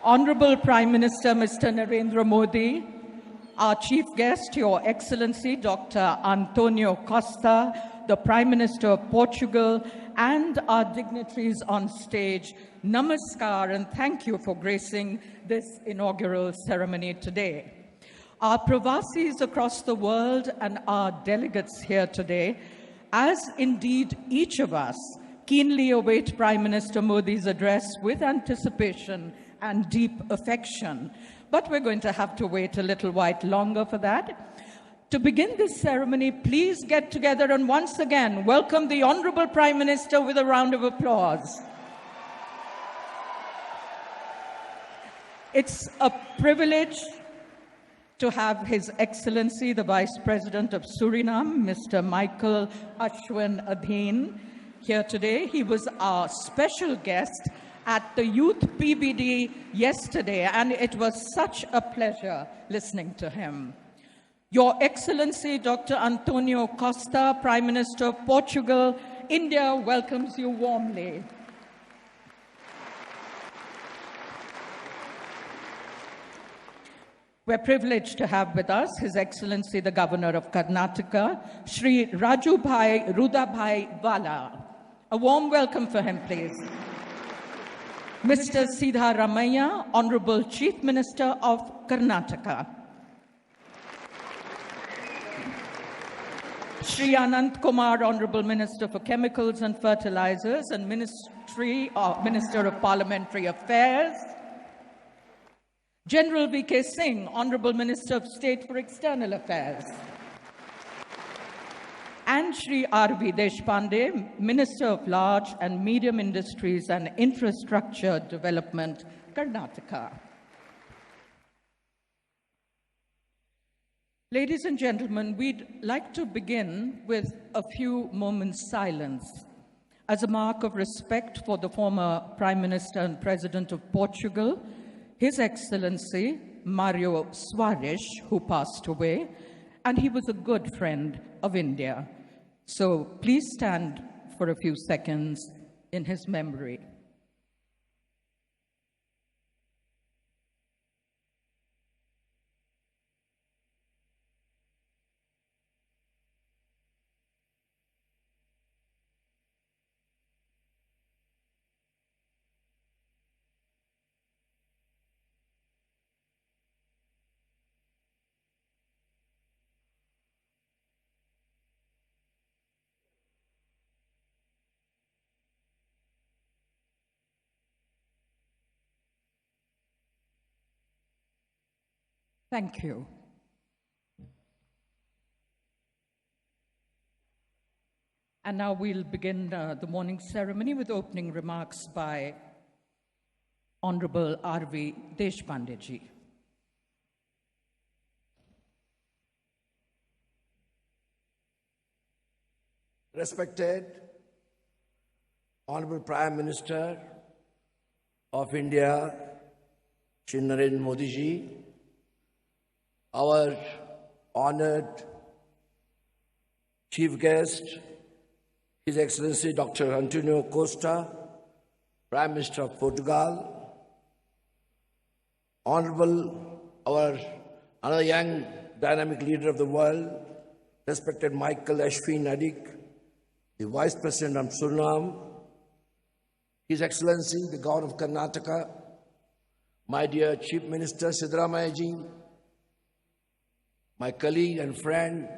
Honorable Prime Minister Mr. Narendra Modi, our chief guest, Your Excellency Dr. Antonio Costa, the Prime Minister of Portugal, and our dignitaries on stage, namaskar and thank you for gracing this inaugural ceremony today. Our Pravasis across the world and our delegates here today, as indeed each of us, keenly await Prime Minister Modi's address with anticipation and deep affection. But we're going to have to wait a little while longer for that. To begin this ceremony, please get together and once again welcome the Honorable Prime Minister with a round of applause. It's a privilege to have His Excellency, the Vice President of Suriname, Mr. Michael Ashwin Adheen, here today. He was our special guest at the Youth PBD yesterday, and it was such a pleasure listening to him. Your Excellency, Dr. Antonio Costa, Prime Minister of Portugal, India welcomes you warmly. We're privileged to have with us His Excellency, the Governor of Karnataka, Shri Rajubhai Rudabhai Vala. A warm welcome for him, please. Mr. Siddharamaiah, Honorable Chief Minister of Karnataka. Shri Anant Kumar, Honorable Minister for Chemicals and Fertilizers and Minister of Parliamentary Affairs. General V.K. Singh, Honorable Minister of State for External Affairs. And Shri R.V. Deshpande, Minister of Large and Medium Industries and Infrastructure Development, Karnataka. Ladies and gentlemen, we'd like to begin with a few moments' silence as a mark of respect for the former Prime Minister and President of Portugal, His Excellency Mario Soares, who passed away, and he was a good friend of India. So please stand for a few seconds in his memory. Thank you. And now we'll begin the morning ceremony with opening remarks by Honorable R.V. Deshpande ji. Respected Honorable Prime Minister of India, Shri Narendra Modi ji, our honored chief guest, His Excellency Dr. Antonio Costa, Prime Minister of Portugal, Honorable, another young dynamic leader of the world, respected Michael Ashwin Adheen, the Vice President of Suriname, His Excellency the Governor of Karnataka, my dear Chief Minister Siddharamaiah ji, my colleague and friend,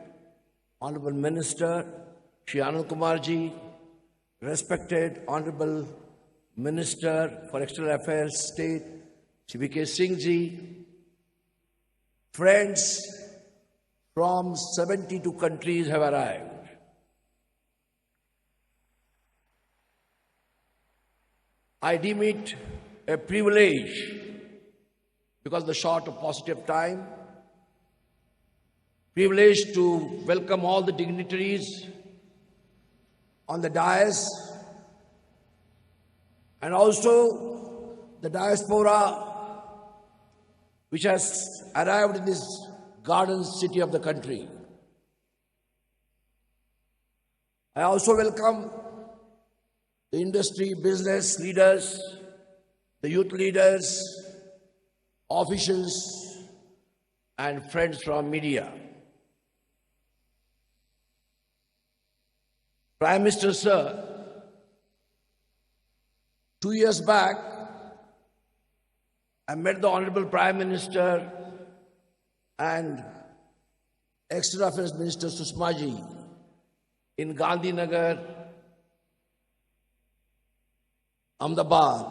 Honorable Minister Shri Anand Kumar ji, respected Honorable Minister for External Affairs State, Shri V.K. Singh ji, friends from 72 countries have arrived. I deem it a privilege, because of the short of paucity of time, privilege to welcome all the dignitaries on the dais and also the diaspora which has arrived in this garden city of the country. I also welcome the industry, business leaders, the youth leaders, officials, and friends from media. Prime Minister, sir, 2 years back, I met the Honorable Prime Minister and External Affairs Minister Sushma ji in Gandhinagar, Ahmedabad,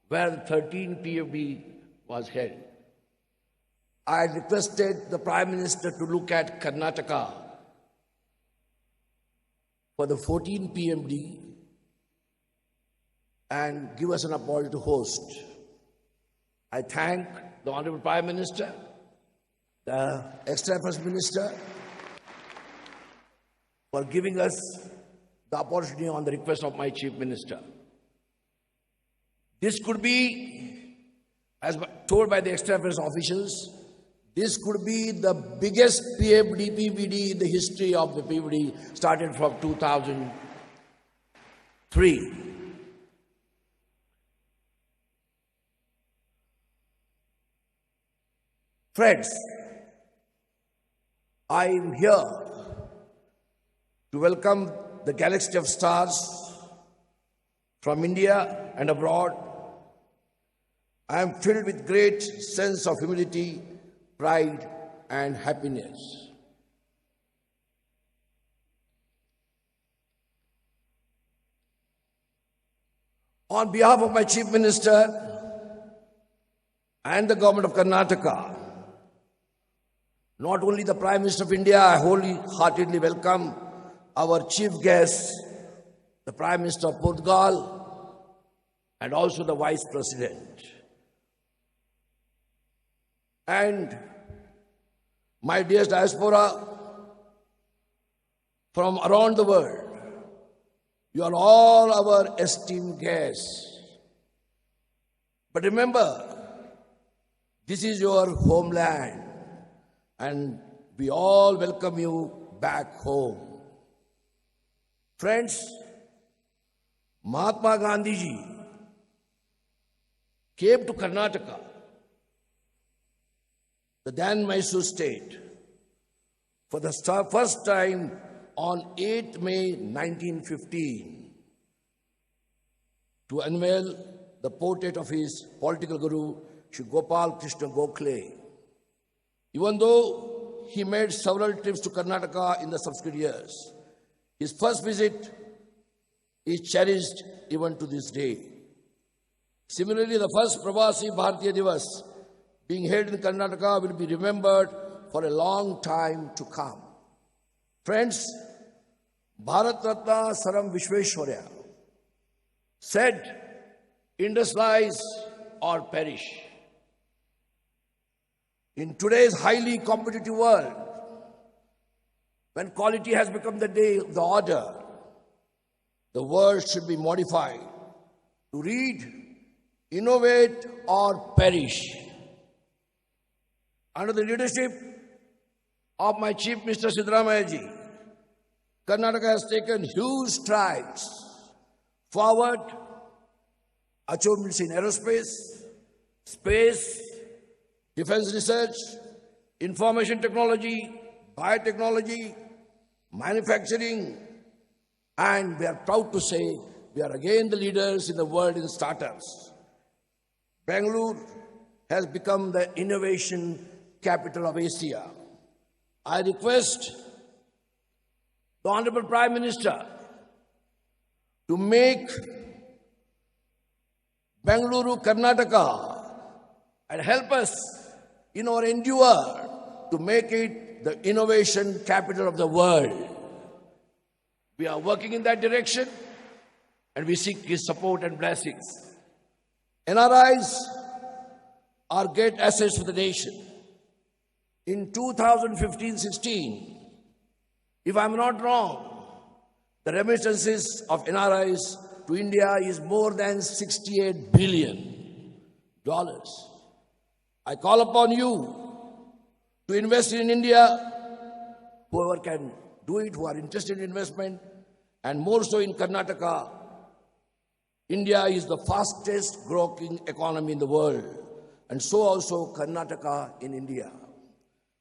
where the 13th PFD was held. I requested the Prime Minister to look at Karnataka for the 14th PMD and give us an opportunity to host. I thank the Honorable Prime Minister, the External Affairs Minister, for giving us the opportunity on the request of my Chief Minister. This could be, as told by the External Affairs officials, this could be the biggest PFD in the history of the PFD, started from 2003. Friends, I am here to welcome the galaxy of stars from India and abroad. I am filled with great sense of humility, pride, and happiness. On behalf of my Chief Minister and the Government of Karnataka, not only the Prime Minister of India, I wholeheartedly welcome our chief guest, the Prime Minister of Portugal, and also the Vice President. And my dear diaspora from around the world, you are all our esteemed guests. But remember, this is your homeland, and we all welcome you back home. Friends, Mahatma Gandhi ji came to Karnataka, the then Mysore state, for the first time on 8th May 1915 to unveil the portrait of his political guru, Shri Gopal Krishna Gokhale. Even though he made several trips to Karnataka in the subsequent years, his first visit is cherished even to this day. Similarly, the first Pravasi Bharatiya Divas being held in Karnataka will be remembered for a long time to come. Friends, Bharat Ratna Saram Vishweshwarya said, industrialize or perish. In today's highly competitive world, when quality has become the order, the word should be modified to read, innovate or perish. Under the leadership of my Chief Minister Siddaramaiah ji, Karnataka has taken huge strides forward, achievements in aerospace, space, defense research, information technology, biotechnology, manufacturing, and we are proud to say we are again the leaders in the world in startups. Bangalore has become the innovation capital of Asia. I request the Honorable Prime Minister to make Bangalore, Karnataka, and help us in our endeavor to make it the innovation capital of the world. We are working in that direction, and we seek his support and blessings. NRIs are great assets for the nation. In 2015-16, if I'm not wrong, the remittances of NRIs to India is more than $68 billion. I call upon you to invest in India, whoever can do it, who are interested in investment, and more so in Karnataka. India is the fastest growing economy in the world. and so also Karnataka in India.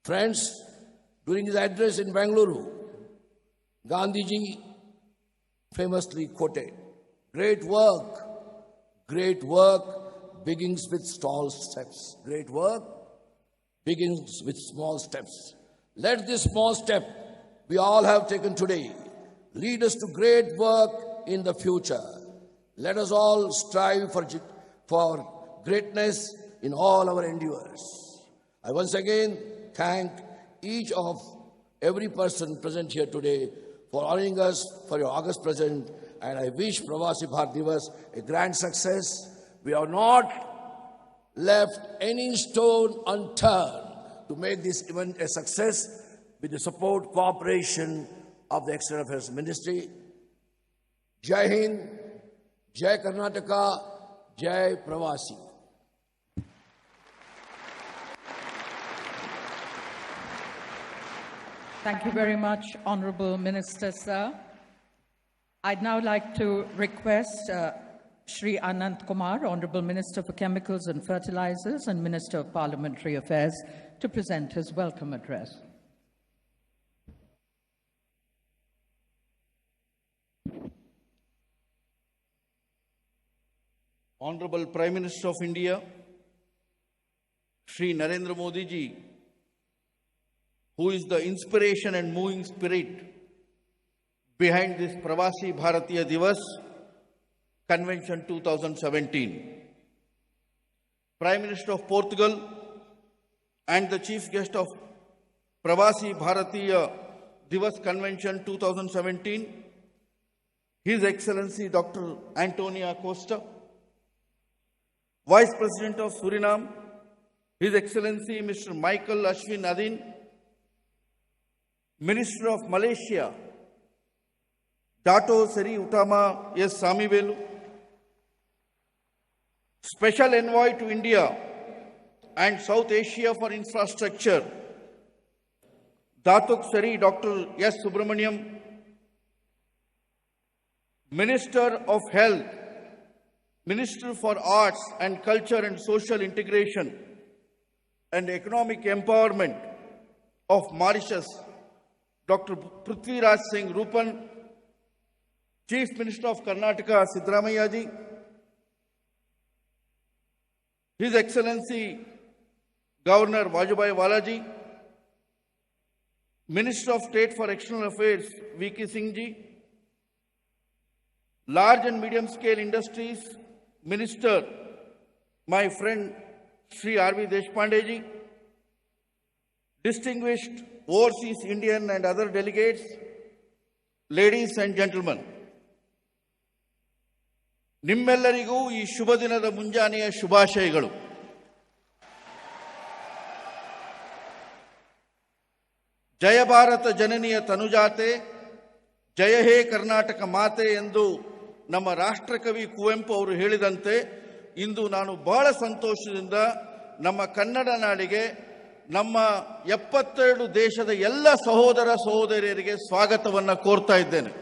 Friends, during his address in Bengaluru, Gandhiji famously quoted, great work begins with small steps. Great work begins with small steps. Let this small step we all have taken today lead us to great work in the future. Let us all strive for greatness in all our endeavors. I once again thank every person present here today for honoring us for your August present, and I wish Pravasi Bharat Divas a grand success. We have not left any stone unturned to make this event a success with the support, cooperation of the External Affairs Ministry. Jai Hind, Jai Karnataka, Jai Pravasi. Thank you very much, Honorable Minister, sir. I'd now like to request Shri Anant Kumar, Honorable Minister for Chemicals and Fertilizers and Minister of Parliamentary Affairs, to present his welcome address. Honorable Prime Minister of India, Shri Narendra Modi ji, who is the inspiration and moving spirit behind this Pravasi Bharatiya Divas Convention 2017. Prime Minister of Portugal and the Chief Guest of Pravasi Bharatiya Divas Convention 2017, His Excellency Dr. Antonio Costa, Vice President of Suriname, His Excellency Mr. Michael Ashwin Adin, Minister of Malaysia, Dato Seri Utama S. Samivelu, Special Envoy to India and South Asia for Infrastructure, Datuk Seri Dr. S. Subramaniam, Minister of Health, Minister for Arts and Culture and Social Integration and Economic Empowerment of Mauritius, Dr. Prithviraj Singh Rupan, Chief Minister of Karnataka, Siddaramaiah ji, His Excellency Governor Vajubhai Walaji, Minister of State for External Affairs, V.K. Singh ji, Large and Medium Scale Industries Minister, my friend Sri R.V. Deshpande ji, distinguished overseas Indian and other delegates, ladies and gentlemen, ನಿಮ್ಮೆಲ್ಲರಿಗೂ ಈ ಶುಭ ದಿನದ ಮುಂಜಾನೆಯ ಶುಭಾಶಯಗಳು. ಜಯ ಭಾರತ ಜನನಿಯ ತನುಜಾತೆ, ಜಯ ಹೇ ಕರ್ನಾಟಕ ಮಾತೆ ಎಂದು ನಮ್ಮ ರಾಷ್ಟ್ರಕವಿ ಕುವೆಂಪು ಅವರು ಹೇಳಿದಂತೆ ಇಂದು ನಾನು ಬಹಳ ಸಂತೋಷದಿಂದ ನಮ್ಮ ಕನ್ನಡ ನಾಡಿಗೆ ನಮ್ಮ 72 ದೇಶದ ಎಲ್ಲ ಸಹೋದರ ಸಹೋದರಿಯರಿಗೆ ಸ್ವಾಗತವನ್ನು ಕೋರ್ತಾ ಇದ್ದೇನೆ.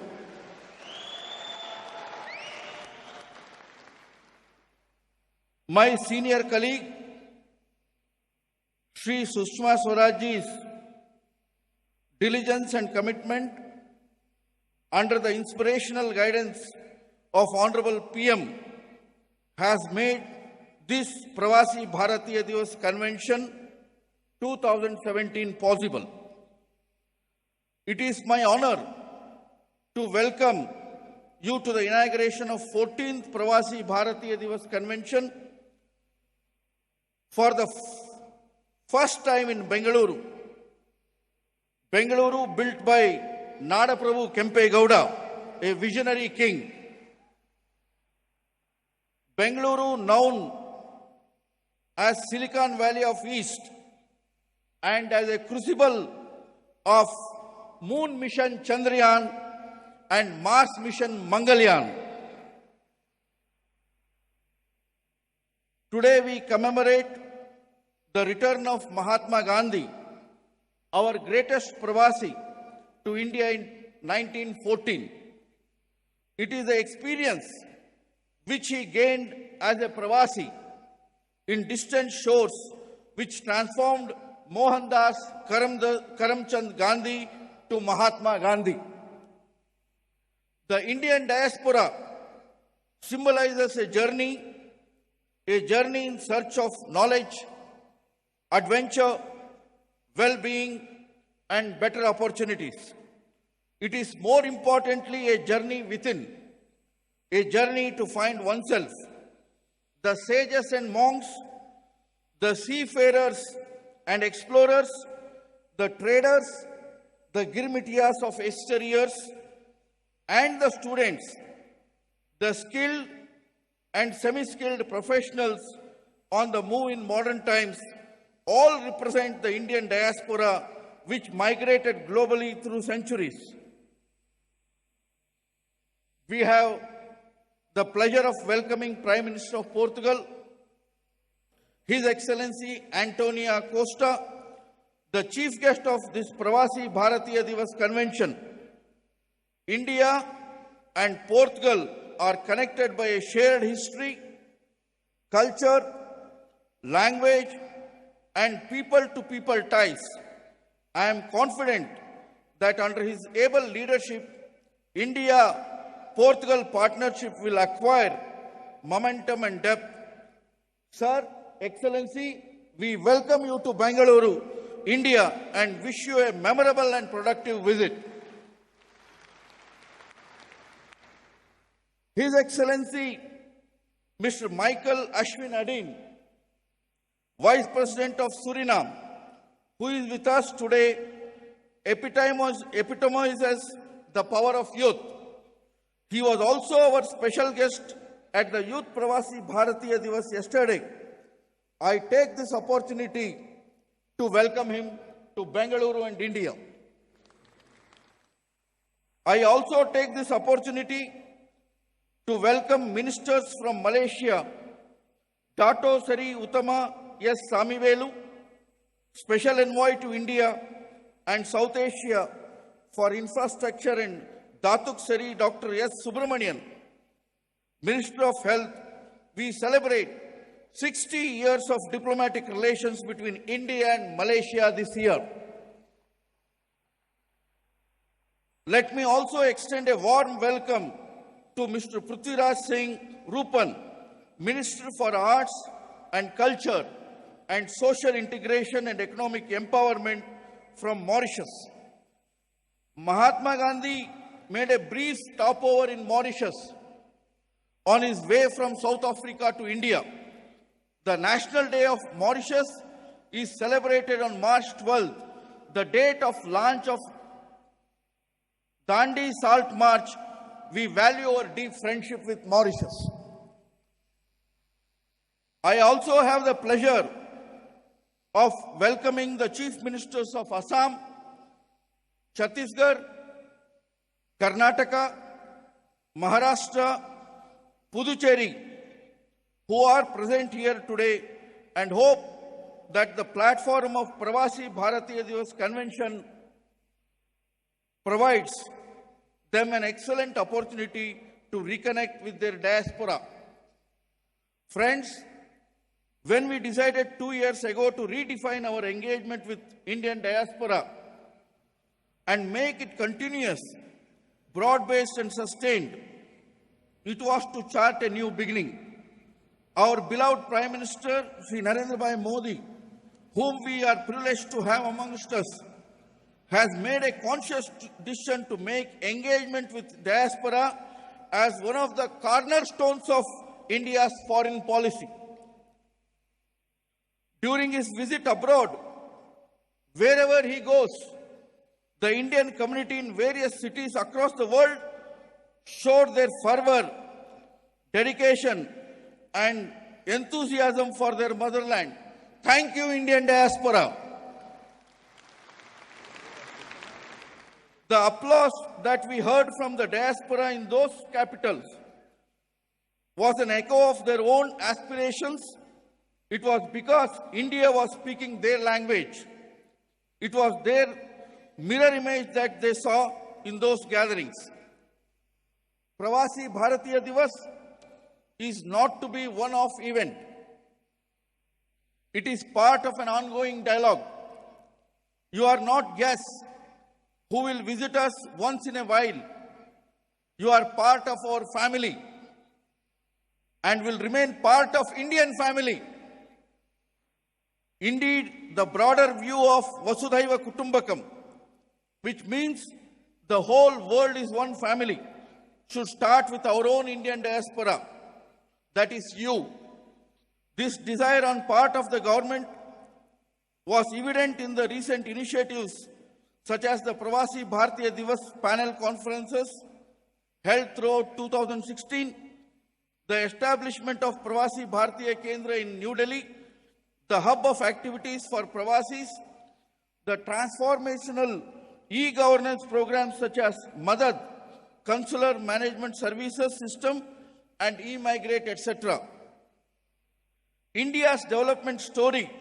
My senior colleague, Shri Sushma Swarajji's diligence and commitment under the inspirational guidance of Honorable PM has made this Pravasi Bharatiya Divas Convention 2017 possible. It is my honor to welcome you to the inauguration of 14th Pravasi Bharatiya Divas Convention for the first time in Bengaluru. Bengaluru, built by Nadaprabhu Kempe Gowda, a visionary king. Bengaluru, known as Silicon Valley of East and as a crucible of Moon Mission Chandrayaan and Mars Mission Mangalyaan. Today we commemorate the return of Mahatma Gandhi, our greatest Pravasi, to India in 1914. It is the experience which he gained as a Pravasi in distant shores which transformed Mohandas Karamchand Gandhi to Mahatma Gandhi. The Indian diaspora symbolizes a journey in search of knowledge, adventure, well-being, and better opportunities. It is more importantly a journey within, a journey to find oneself. The sages and monks, the seafarers and explorers, the traders, the girmitias of yesteryears, and the students, the skilled and semi-skilled professionals on the move in modern times, all represent the Indian diaspora which migrated globally through centuries. We have the pleasure of welcoming Prime Minister of Portugal, His Excellency Antonio Costa, the chief guest of this Pravasi Bharatiya Divas Convention. India and Portugal are connected by a shared history, culture, language, and people-to-people ties. I am confident that under his able leadership, India-Portugal partnership will acquire momentum and depth. Sir, Excellency, we welcome you to Bengaluru, India, and wish you a memorable and productive visit. His Excellency, Mr. Michael Ashwin Adin, Vice President of Suriname, who is with us today, epitomizes the power of youth. He was also our special guest at the Youth Pravasi Bharatiya Divas yesterday. I take this opportunity to welcome him to Bengaluru and India. I also take this opportunity to welcome ministers from Malaysia, Dato Seri Uttama S. Samivelu, Special Envoy to India and South Asia for Infrastructure, and Datuk Seri Dr. S. Subramanian, Minister of Health. We celebrate 60 years of diplomatic relations between India and Malaysia this year. Let me also extend a warm welcome to Mr. Prithviraj Singh Rupan, Minister for Arts and Culture and Social Integration and Economic Empowerment from Mauritius. Mahatma Gandhi made a brief stopover in Mauritius on his way from South Africa to India. The National Day of Mauritius is celebrated on March 12th, the date of launch of Dandi Salt March. We value our deep friendship with Mauritius. I also have the pleasure of welcoming the Chief Ministers of Assam, Chhattisgarh, Karnataka, Maharashtra, Puducherry, who are present here today, and hope that the platform of Pravasi Bharatiya Divas Convention provides them an excellent opportunity to reconnect with their diaspora. Friends, when we decided 2 years ago to redefine our engagement with Indian diaspora and make it continuous, broad-based and sustained, it was to chart a new beginning. Our beloved Prime Minister, Sri Narendra Bhai Modi, whom we are privileged to have amongst us, has made a conscious decision to make engagement with diaspora as one of the cornerstones of India's foreign policy. During his visit abroad, wherever he goes, the Indian community in various cities across the world showed their fervor, dedication, and enthusiasm for their motherland. Thank you, Indian diaspora. The applause that we heard from the diaspora in those capitals was an echo of their own aspirations. It was because India was speaking their language. It was their mirror image that they saw in those gatherings. Pravasi Bharatiya Divas is not to be one-off event. It is part of an ongoing dialogue. You are not guests who will visit us once in a while. You are part of our family and will remain part of Indian family. Indeed, the broader view of Vasudhaiva Kutumbakam, which means the whole world is one family, should start with our own Indian diaspora. That is you. This desire on part of the government was evident in the recent initiatives such as the Pravasi Bharatiya Divas panel conferences held throughout 2016, the establishment of Pravasi Bharatiya Kendra in New Delhi, the hub of activities for Pravasis, the transformational e-governance programs such as Madad, Consular Management Services System, and e-migrate, etc. India's development story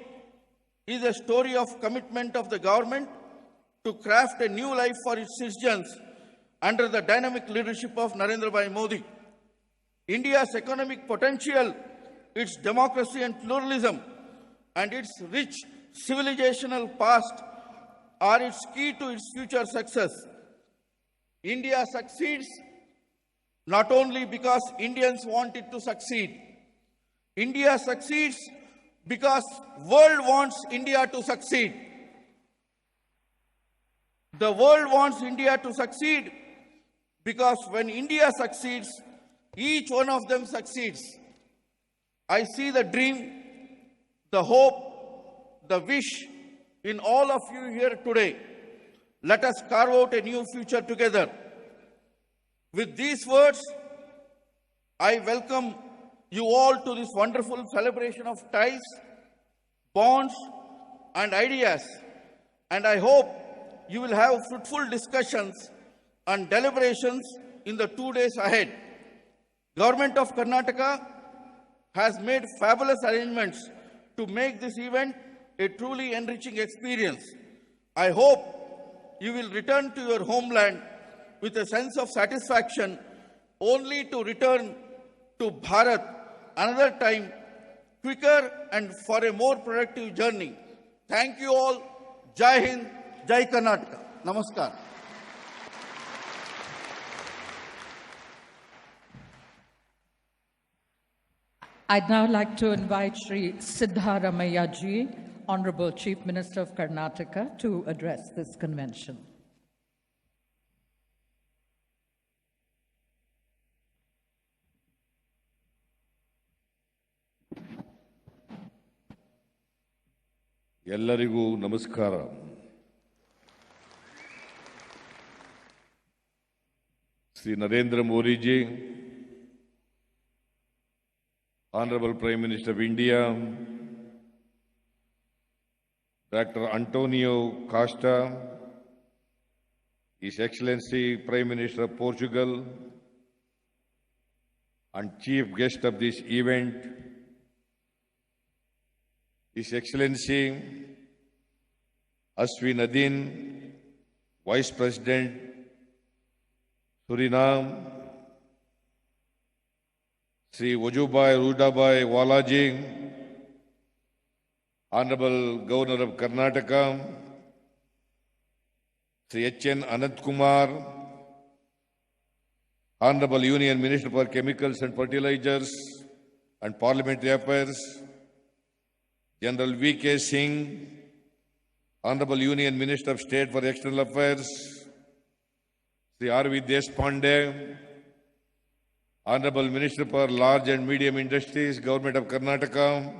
is a story of commitment of the government to craft a new life for its citizens under the dynamic leadership of Narendra Bhai Modi. India's economic potential, its democracy and pluralism, and its rich civilizational past are its key to its future success. India succeeds not only because Indians want it to succeed. India succeeds because world wants India to succeed. The world wants India to succeed because when India succeeds, each one of them succeeds. I see the dream, the hope, the wish in all of you here today. Let us carve out a new future together. With these words, I welcome you all to this wonderful celebration of ties, bonds, and ideas. And I hope you will have fruitful discussions and deliberations in the 2 days ahead. Government of Karnataka has made fabulous arrangements to make this event a truly enriching experience. I hope you will return to your homeland with a sense of satisfaction, only to return to Bharat another time, quicker and for a more productive journey. Thank you all. Jai Hind, Jai Karnataka. Namaskar. I'd now like to invite Shri Siddharamaiah Ji, Honorable Chief Minister of Karnataka, to address this convention. ಎಲ್ಲರಿಗೂ ನಮಸ್ಕಾರ. Sri Narendra Modi ji, Honorable Prime Minister of India, Dr. Antonio Costa, His Excellency Prime Minister of Portugal, and Chief Guest of this event, His Excellency Ashwin Adin, Vice President, Suriname, Sri Wajubai Rudabai Walaji, Honorable Governor of Karnataka, Sri H.N. Anant Kumar, Honorable Union Minister for Chemicals and Fertilizers and Parliamentary Affairs, General V.K. Singh, Honorable Union Minister of State for External Affairs, Sri R.V. Deshpande, Honorable Minister for Large and Medium Industries, Government of Karnataka,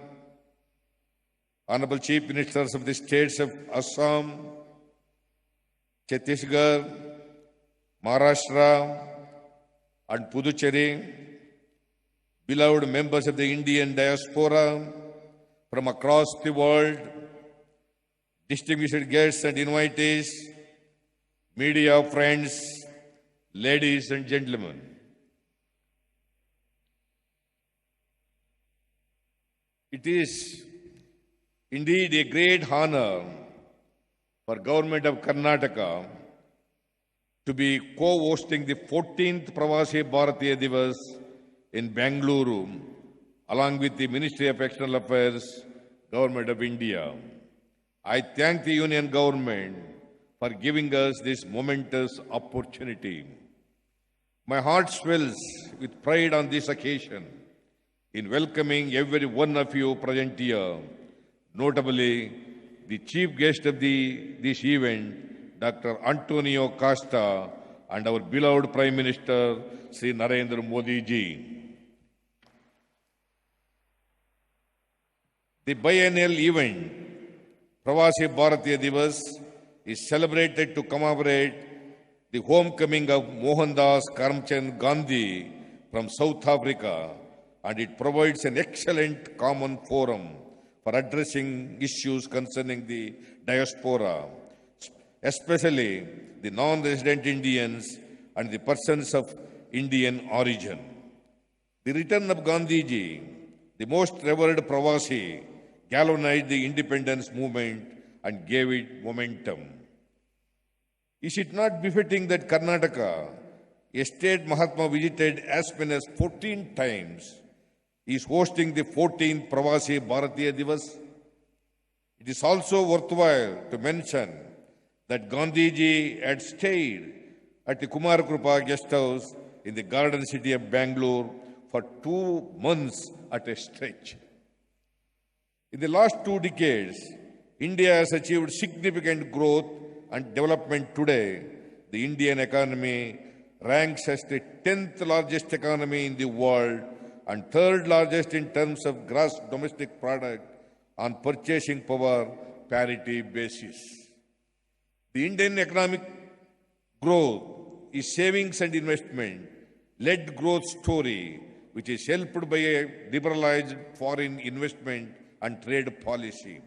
Honorable Chief Ministers of the states of Assam, Chhattisgarh, Maharashtra, and Puducherry, beloved members of the Indian diaspora from across the world, distinguished guests and invitees, media friends, ladies and gentlemen. It is indeed a great honor for Government of Karnataka to be co-hosting the 14th Pravasi Bharatiya Divas in Bengaluru, along with the Ministry of External Affairs, Government of India. I thank the Union Government for giving us this momentous opportunity. My heart swells with pride on this occasion in welcoming every one of you present here, notably the chief guest of this event, Dr. Antonio Costa, and our beloved Prime Minister, Sri Narendra Modi ji. The biennial event, Pravasi Bharatiya Divas, is celebrated to commemorate the homecoming of Mohandas Karamchand Gandhi from South Africa, and it provides an excellent common forum for addressing issues concerning the diaspora, especially the non-resident Indians and the persons of Indian origin. The return of Gandhiji, the most revered Pravasi, galvanized the independence movement and gave it momentum. Is it not befitting that Karnataka, a state Mahatma visited as many as 14 times, is hosting the 14th Pravasi Bharatiya Divas? It is also worthwhile to mention that Gandhiji had stayed at the Kumarakrupa guest house in the garden city of Bangalore for 2 months at a stretch. In the last 2 decades, India has achieved significant growth and development. Today, the Indian economy ranks as the 10th largest economy in the world and 3rd largest in terms of gross domestic product on purchasing power parity basis. The Indian economic growth is savings and investment led growth story, which is helped by a liberalized foreign investment and trade policy.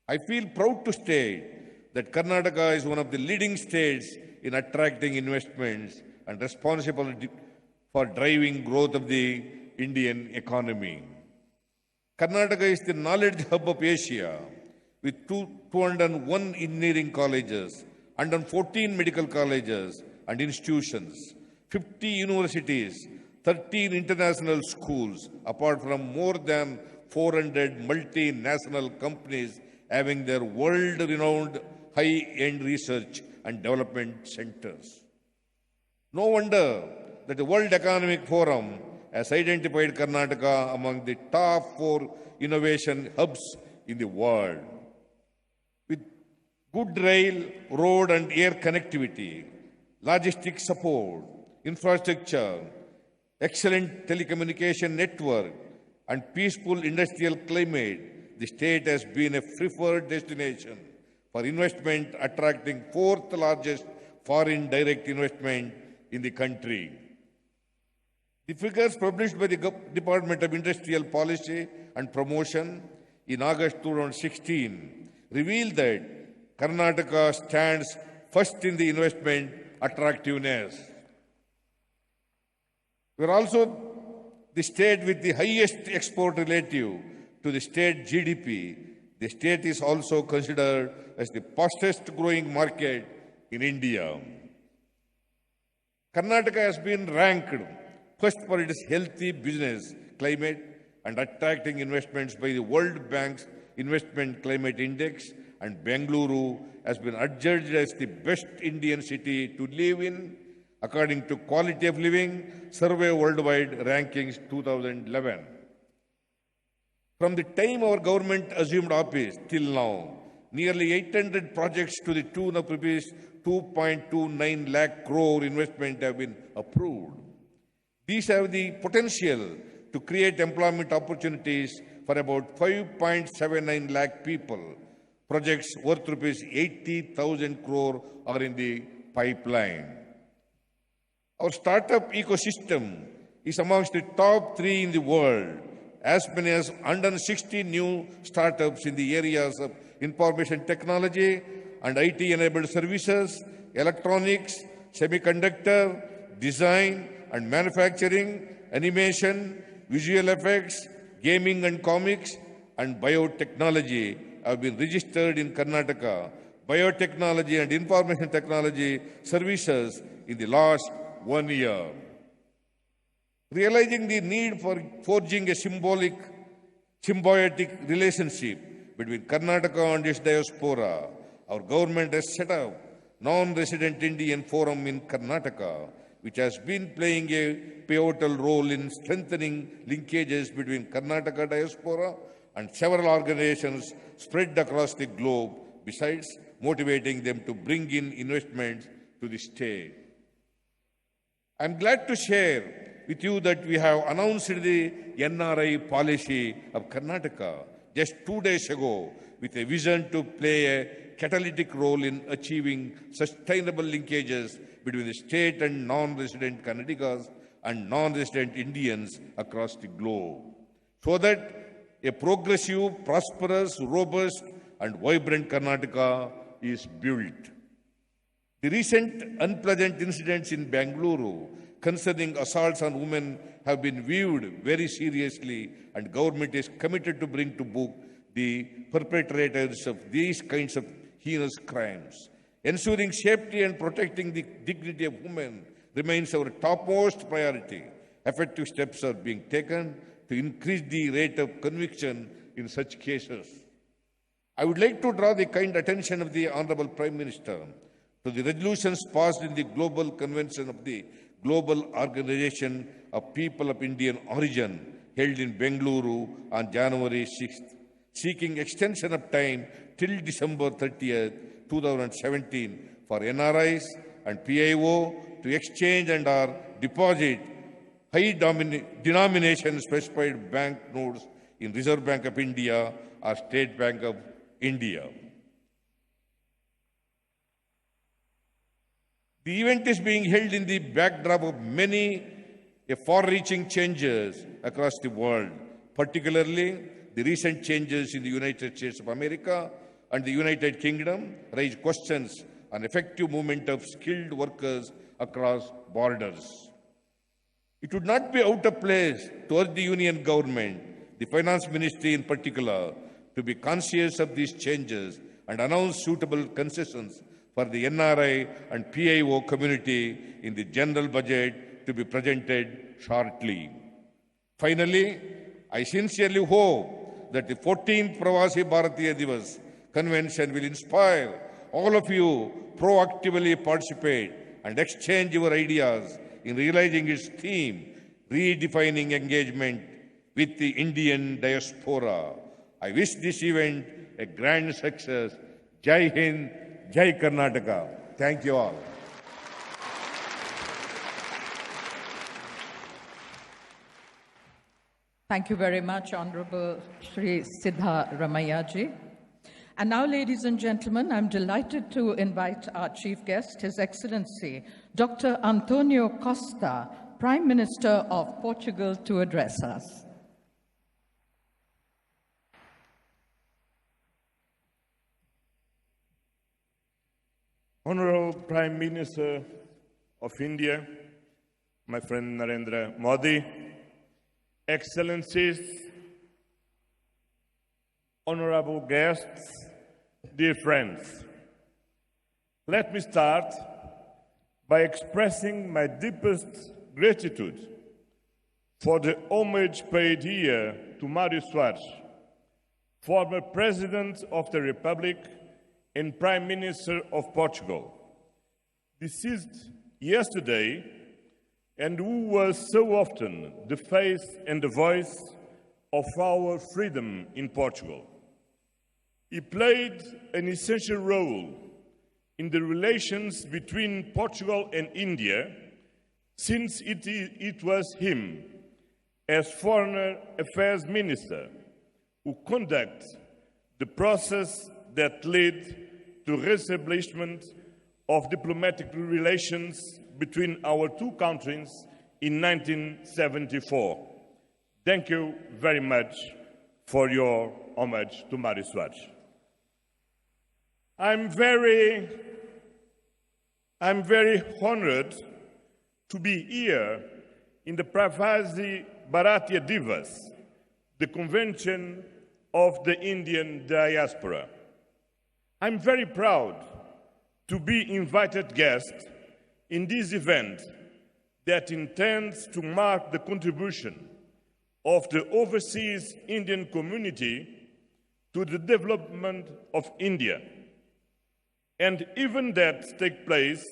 I feel proud to state that Karnataka is one of the leading states in attracting investments and responsible for driving growth of the Indian economy. Karnataka is the knowledge hub of Asia with 201 engineering colleges, 114 medical colleges and institutions, 50 universities, 13 international schools, apart from more than 400 multinational companies having their world-renowned high-end research and development centers. No wonder that the World Economic Forum has identified Karnataka among the top 4 innovation hubs in the world. With good rail, road and air connectivity, logistics support, infrastructure, excellent telecommunication network, and peaceful industrial climate, the state has been a preferred destination for investment, attracting 4th largest foreign direct investment in the country. The figures published by the Department of Industrial Policy and Promotion in August 2016 reveal that Karnataka stands first in the investment attractiveness. We are also the state with the highest export relative to the state GDP. The state is also considered as the fastest growing market in India. Karnataka has been ranked first for its healthy business climate and attracting investments by the World Bank's Investment Climate Index, and Bengaluru has been adjudged as the best Indian city to live in according to Quality of Living Survey Worldwide Rankings 2011. From the time our government assumed office till now, nearly 800 projects to the tune of rupees 2.29 lakh crore investment have been approved. These have the potential to create employment opportunities for about 5.79 lakh people. Projects worth rupees 80,000 crore are in the pipeline. Our startup ecosystem is amongst the top 3 in the world. As many as 160 new startups in the areas of information technology and IT-enabled services, electronics, semiconductor, design and manufacturing, animation, visual effects, gaming and comics, and biotechnology have been registered in Karnataka. Biotechnology and information technology services in the last 1 year. Realizing the need for forging a symbiotic relationship between Karnataka and its diaspora. Our government has set up non-resident Indian forum in Karnataka, which has been playing a pivotal role in strengthening linkages between Karnataka diaspora and several organizations spread across the globe, besides motivating them to bring in investments to the state. I am glad to share with you that we have announced the NRI policy of Karnataka just 2 days ago with a vision to play a catalytic role in achieving sustainable linkages between the state and non-resident Kannadigas and non-resident Indians across the globe, so that a progressive, prosperous, robust and vibrant Karnataka is built. The recent unpleasant incidents in Bengaluru concerning assaults on women have been viewed very seriously, and government is committed to bring to book the perpetrators of these kinds of heinous crimes. Ensuring safety and protecting the dignity of women remains our topmost priority. Effective steps are being taken to increase the rate of conviction in such cases. I would like to draw the kind attention of the Honorable Prime Minister to the resolutions passed in the Global Convention of the Global Organization of People of Indian Origin held in Bengaluru on January 6th, seeking extension of time till December 30th, 2017 for NRIs and PIO to exchange and or deposit high denomination specified bank notes in Reserve Bank of India or State Bank of India. The event is being held in the backdrop of many far-reaching changes across the world, particularly the recent changes in the United States of America and the United Kingdom raise questions on effective movement of skilled workers across borders. It would not be out of place to urge the Union government, the Finance Ministry in particular, to be conscious of these changes and announce suitable concessions for the NRI and PIO community in the general budget to be presented shortly. Finally, I sincerely hope that the 14th Pravasi Bharatiya Divas Convention will inspire all of you proactively participate and exchange your ideas in realizing its theme, redefining engagement with the Indian diaspora. I wish this event a grand success. Jai Hind, Jai Karnataka. Thank you all. Thank you very much, Honorable Shri Siddha Ramayaji. And now, ladies and gentlemen, I'm delighted to invite our chief guest, His Excellency, Dr. Antonio Costa, Prime Minister of Portugal, to address us. Honorable Prime Minister of India, my friend Narendra Modi, Excellencies, honorable guests, dear friends, let me start by expressing my deepest gratitude for the homage paid here to Mário Soares, former President of the Republic and Prime Minister of Portugal, deceased yesterday, and who was so often the face and the voice of our freedom in Portugal. He played an essential role in the relations between Portugal and India, since it was him, as Foreign Affairs Minister, who conducted the process that led to re-establishment of diplomatic relations between our two countries in 1974. Thank you very much for your homage to Mário Soares. I'm very honored to be here in the Pravasi Bharatiya Divas, the convention of the Indian diaspora. I'm very proud to be invited guest in this event that intends to mark the contribution of the overseas Indian community to the development of India. And even that take place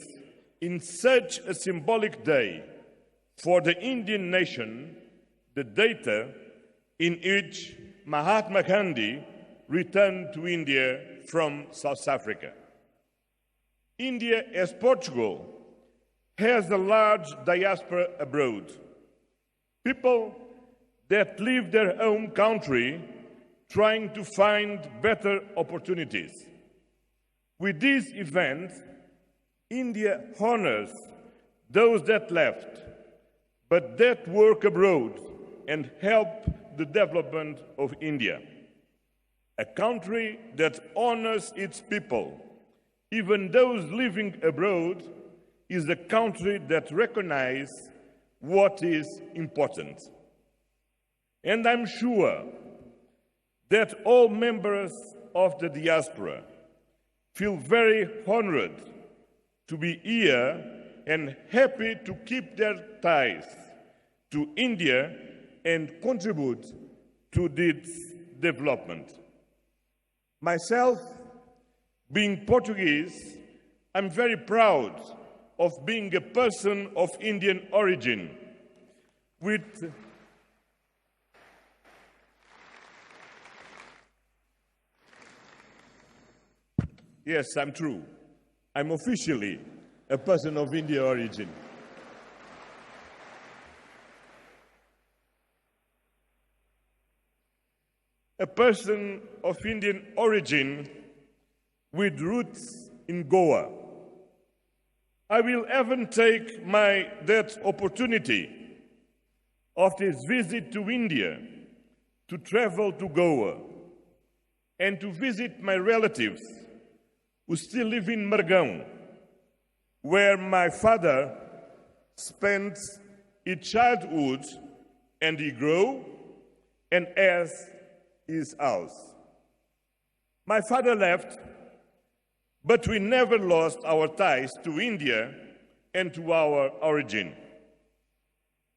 in such a symbolic day for the Indian nation, the data in which Mahatma Gandhi returned to India from South Africa. India, as Portugal, has a large diaspora abroad. People that leave their home country trying to find better opportunities. With this event, India honors those that left, but that work abroad and help the development of India. A country that honors its people, even those living abroad, is a country that recognizes what is important. And I'm sure that all members of the diaspora feel very honored to be here and happy to keep their ties to India and contribute to this development. Myself, being Portuguese, I'm very proud of being a person of Indian origin with Yes, I'm true. I'm officially a person of Indian origin. A person of Indian origin with roots in Goa. I will even take that opportunity of this visit to India to travel to Goa and to visit my relatives who still live in Margão, where my father spent his childhood and he grew and has his house. My father left, but we never lost our ties to India and to our origin.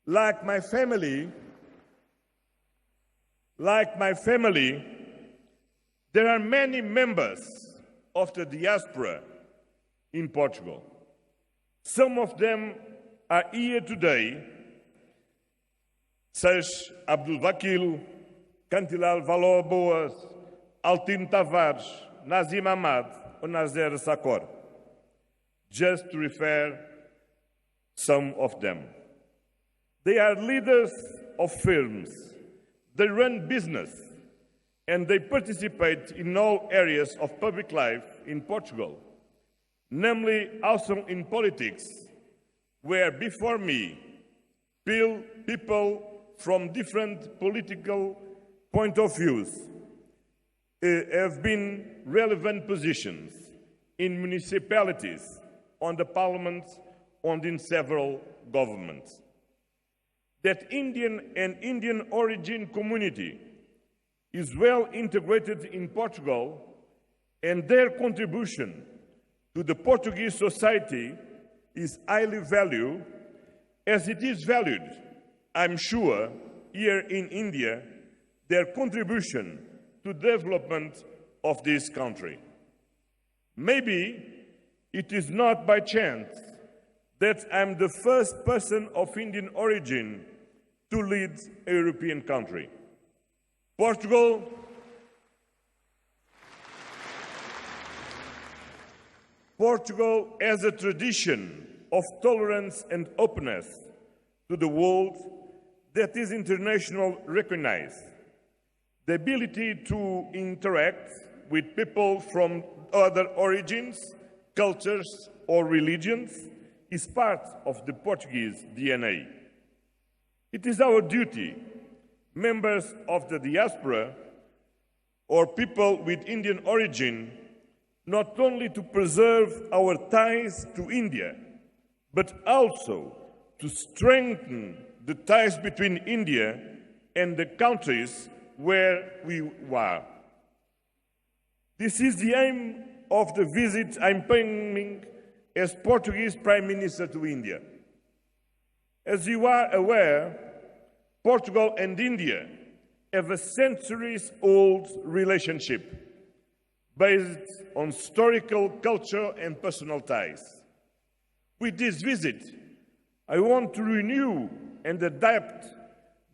Like my family, there are many members of the diaspora in Portugal. Some of them are here today, such Abdul Vakil, Cantilal Valor-Boas, Altino Tavares, Nazim Ahmad, or Nazer Sakor, just to refer some of them. They are leaders of firms, they run business, and they participate in all areas of public life in Portugal, namely also in politics, where before me, people from different political point of views have been relevant positions in municipalities, on the parliament, and in several governments. That Indian and Indian origin community is well integrated in Portugal, and their contribution to the Portuguese society is highly valued, as it is valued, I'm sure, here in India, their contribution to the development of this country. Maybe it is not by chance that I'm the first person of Indian origin to lead a European country. Portugal has a tradition of tolerance and openness to the world that is internationally recognized. The ability to interact with people from other origins, cultures, or religions is part of the Portuguese DNA. It is our duty, members of the diaspora or people with Indian origin, not only to preserve our ties to India, but also to strengthen the ties between India and the countries where we are. This is the aim of the visit I'm paying as Portuguese Prime Minister to India. As you are aware, Portugal and India have a centuries-old relationship based on historical, culture, and personal ties. With this visit, I want to renew and adapt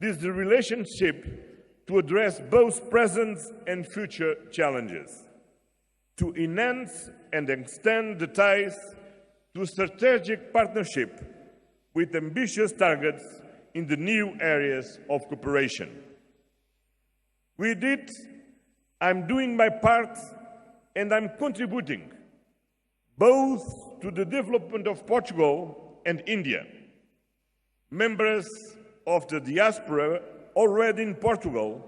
this relationship to address both present and future challenges, to enhance and extend the ties to strategic partnership with ambitious targets in the new areas of cooperation. With it, I'm doing my part and I'm contributing both to the development of Portugal and India. Members of the diaspora already in Portugal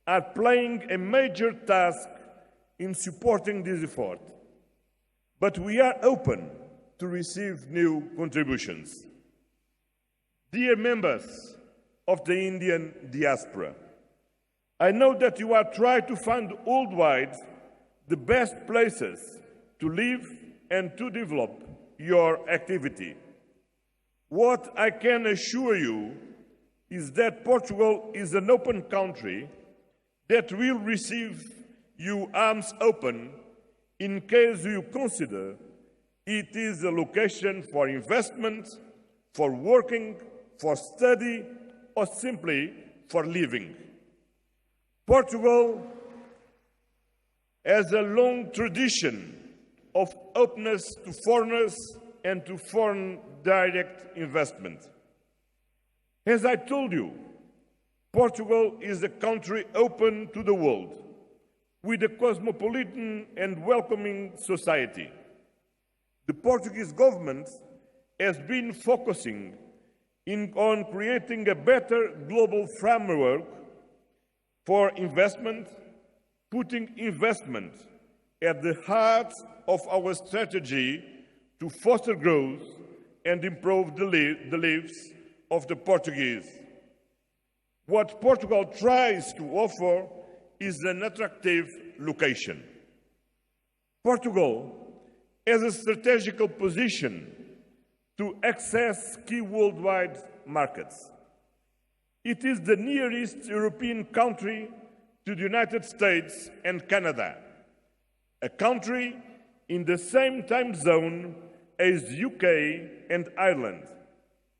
are playing a major task in supporting this effort, but we are open to receive new contributions. Dear members of the Indian diaspora, I know that you are trying to find worldwide the best places to live and to develop your activity. What I can assure you is that Portugal is an open country that will receive you arms open in case you consider it is a location for investment, for working, for study, or simply for living. Portugal has a long tradition of openness to foreigners and to foreign direct investment. As I told you, Portugal is a country open to the world, with a cosmopolitan and welcoming society. The Portuguese government has been focusing on creating a better global framework for investment, putting investment at the heart of our strategy to foster growth and improve the lives of the Portuguese. What Portugal tries to offer is an attractive location. Portugal has a strategical position to access key worldwide markets. It is the nearest European country to the United States and Canada, a country in the same time zone as the UK and Ireland,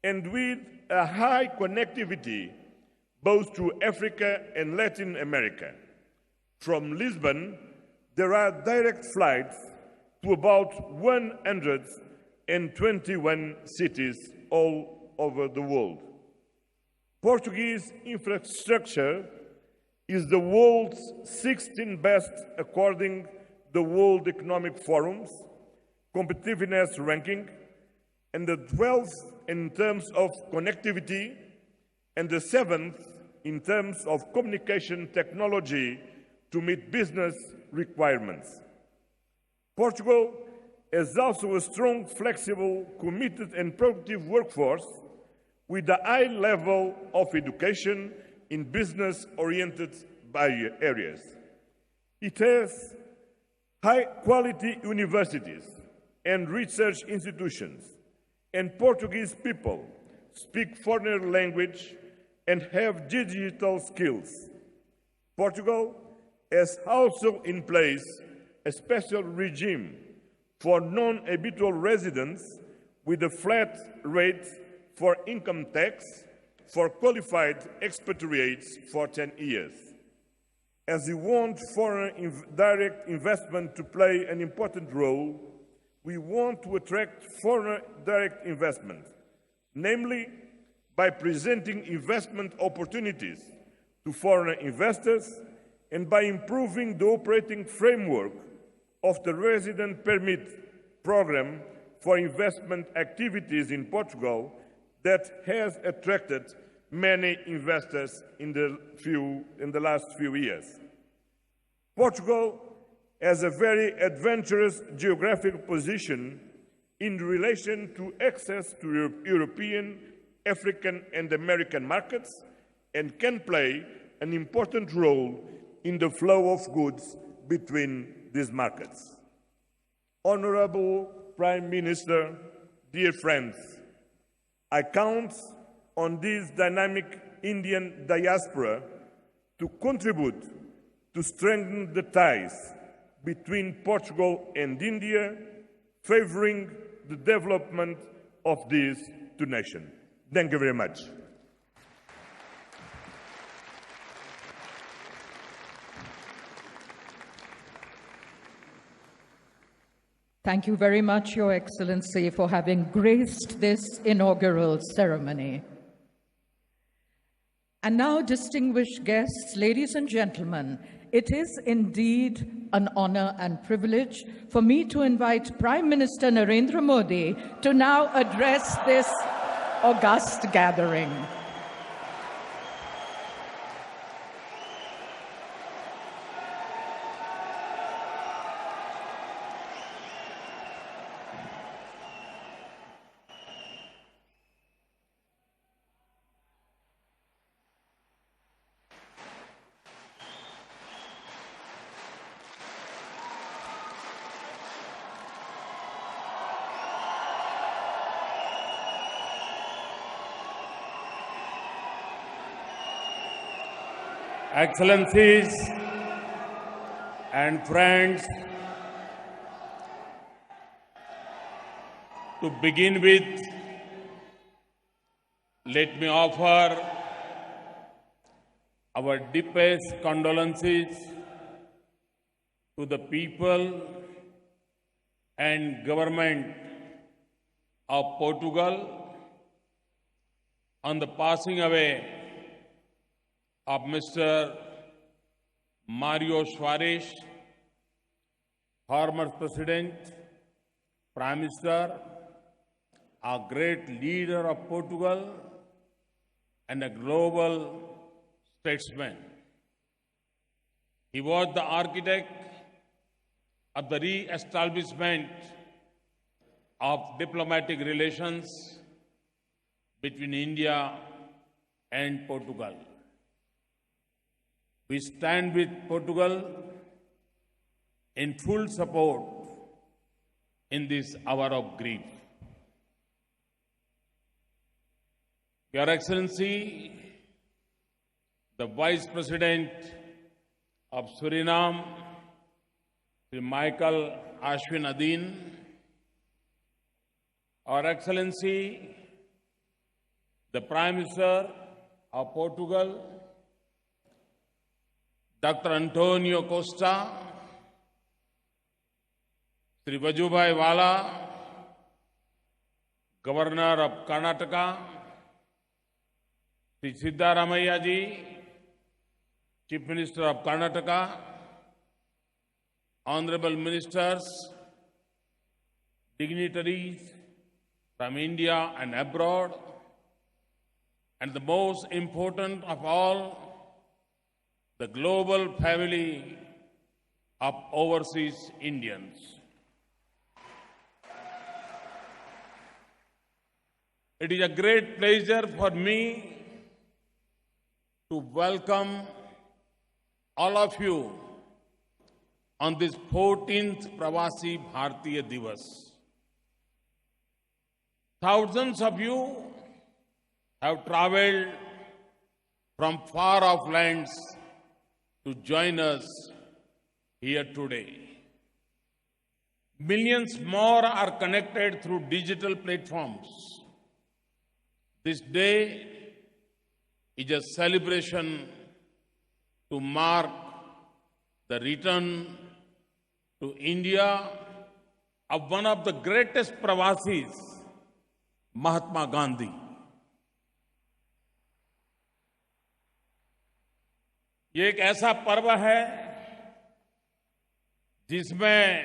and with a high connectivity both to Africa and Latin America. From Lisbon, there are direct flights to about 121 cities all over the world. Portuguese infrastructure is the world's 16th best according to the World Economic Forum's competitiveness ranking, and the 12th in terms of connectivity, and the 7th in terms of communication technology to meet business requirements. Portugal has also a strong, flexible, committed and productive workforce with a high level of education in business-oriented areas. It has high-quality universities and research institutions, and Portuguese people speak foreign language and have digital skills. Portugal has also in place a special regime for non-habitual residents with a flat rate for income tax for qualified expatriates for 10 years. As we want foreign direct investment to play an important role, we want to attract foreign direct investment, namely by presenting investment opportunities to foreign investors and by improving the operating framework of the resident permit program for investment activities in Portugal that has attracted many investors in the last few years. Portugal has a very adventurous geographic position in relation to access to European, African and American markets, and can play an important role in the flow of goods between these markets. Honorable Prime Minister, dear friends, I count on this dynamic Indian diaspora to contribute to strengthen the ties between Portugal and India, favoring the development of these two nations. Thank you very much. Thank you very much, Your Excellency, for having graced this inaugural ceremony. And now, distinguished guests, ladies and gentlemen, it is indeed an honor and privilege for me to invite Prime Minister Narendra Modi to now address this august gathering. Excellencies and friends, to begin with, let me offer our deepest condolences to the people and government of Portugal on the passing away of Mr. Mário Soares, former President, Prime Minister, a great leader of Portugal, and a global statesman. He was the architect of the re-establishment of diplomatic relations between India and Portugal. We stand with Portugal in full support in this hour of grief. Your Excellency, the Vice President of Suriname, Sri Michael Ashwin Adin, Our Excellency, the Prime Minister of Portugal, Dr. Antonio Costa, Sri Vajubhai Vala, Governor of Karnataka, Sri Siddaramaiah ji, Chief Minister of Karnataka, Honorable Ministers, dignitaries from India and abroad, and the most important of all, the global family of overseas Indians. It is a great pleasure for me to welcome all of you on this 14th Pravasi Bharatiya Divas. Thousands of you have traveled from far-off lands to join us here today. Millions more are connected through digital platforms. This day is a celebration to mark the return to India of one of the greatest Pravasis, Mahatma Gandhi. ये एक ऐसा पर्व है जिसमें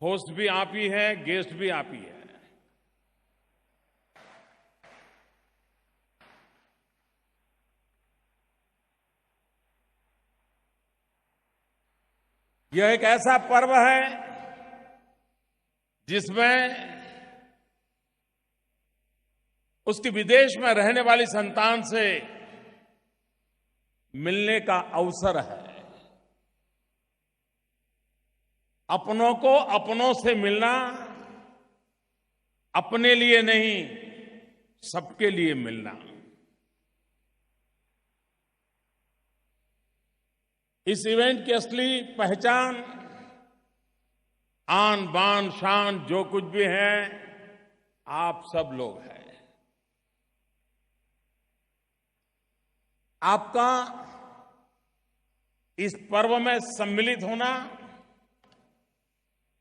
host भी आप ही हैं, guest भी आप ही हैं। यह एक ऐसा पर्व है जिसमें उसकी विदेश में रहने वाली संतान से मिलने का अवसर है। अपनों को अपनों से मिलना, अपने लिए नहीं, सबके लिए मिलना। इस इवेंट की असली पहचान आन बान शान जो कुछ भी है आप सब लोग हैं। आपका इस पर्व में सम्मिलित होना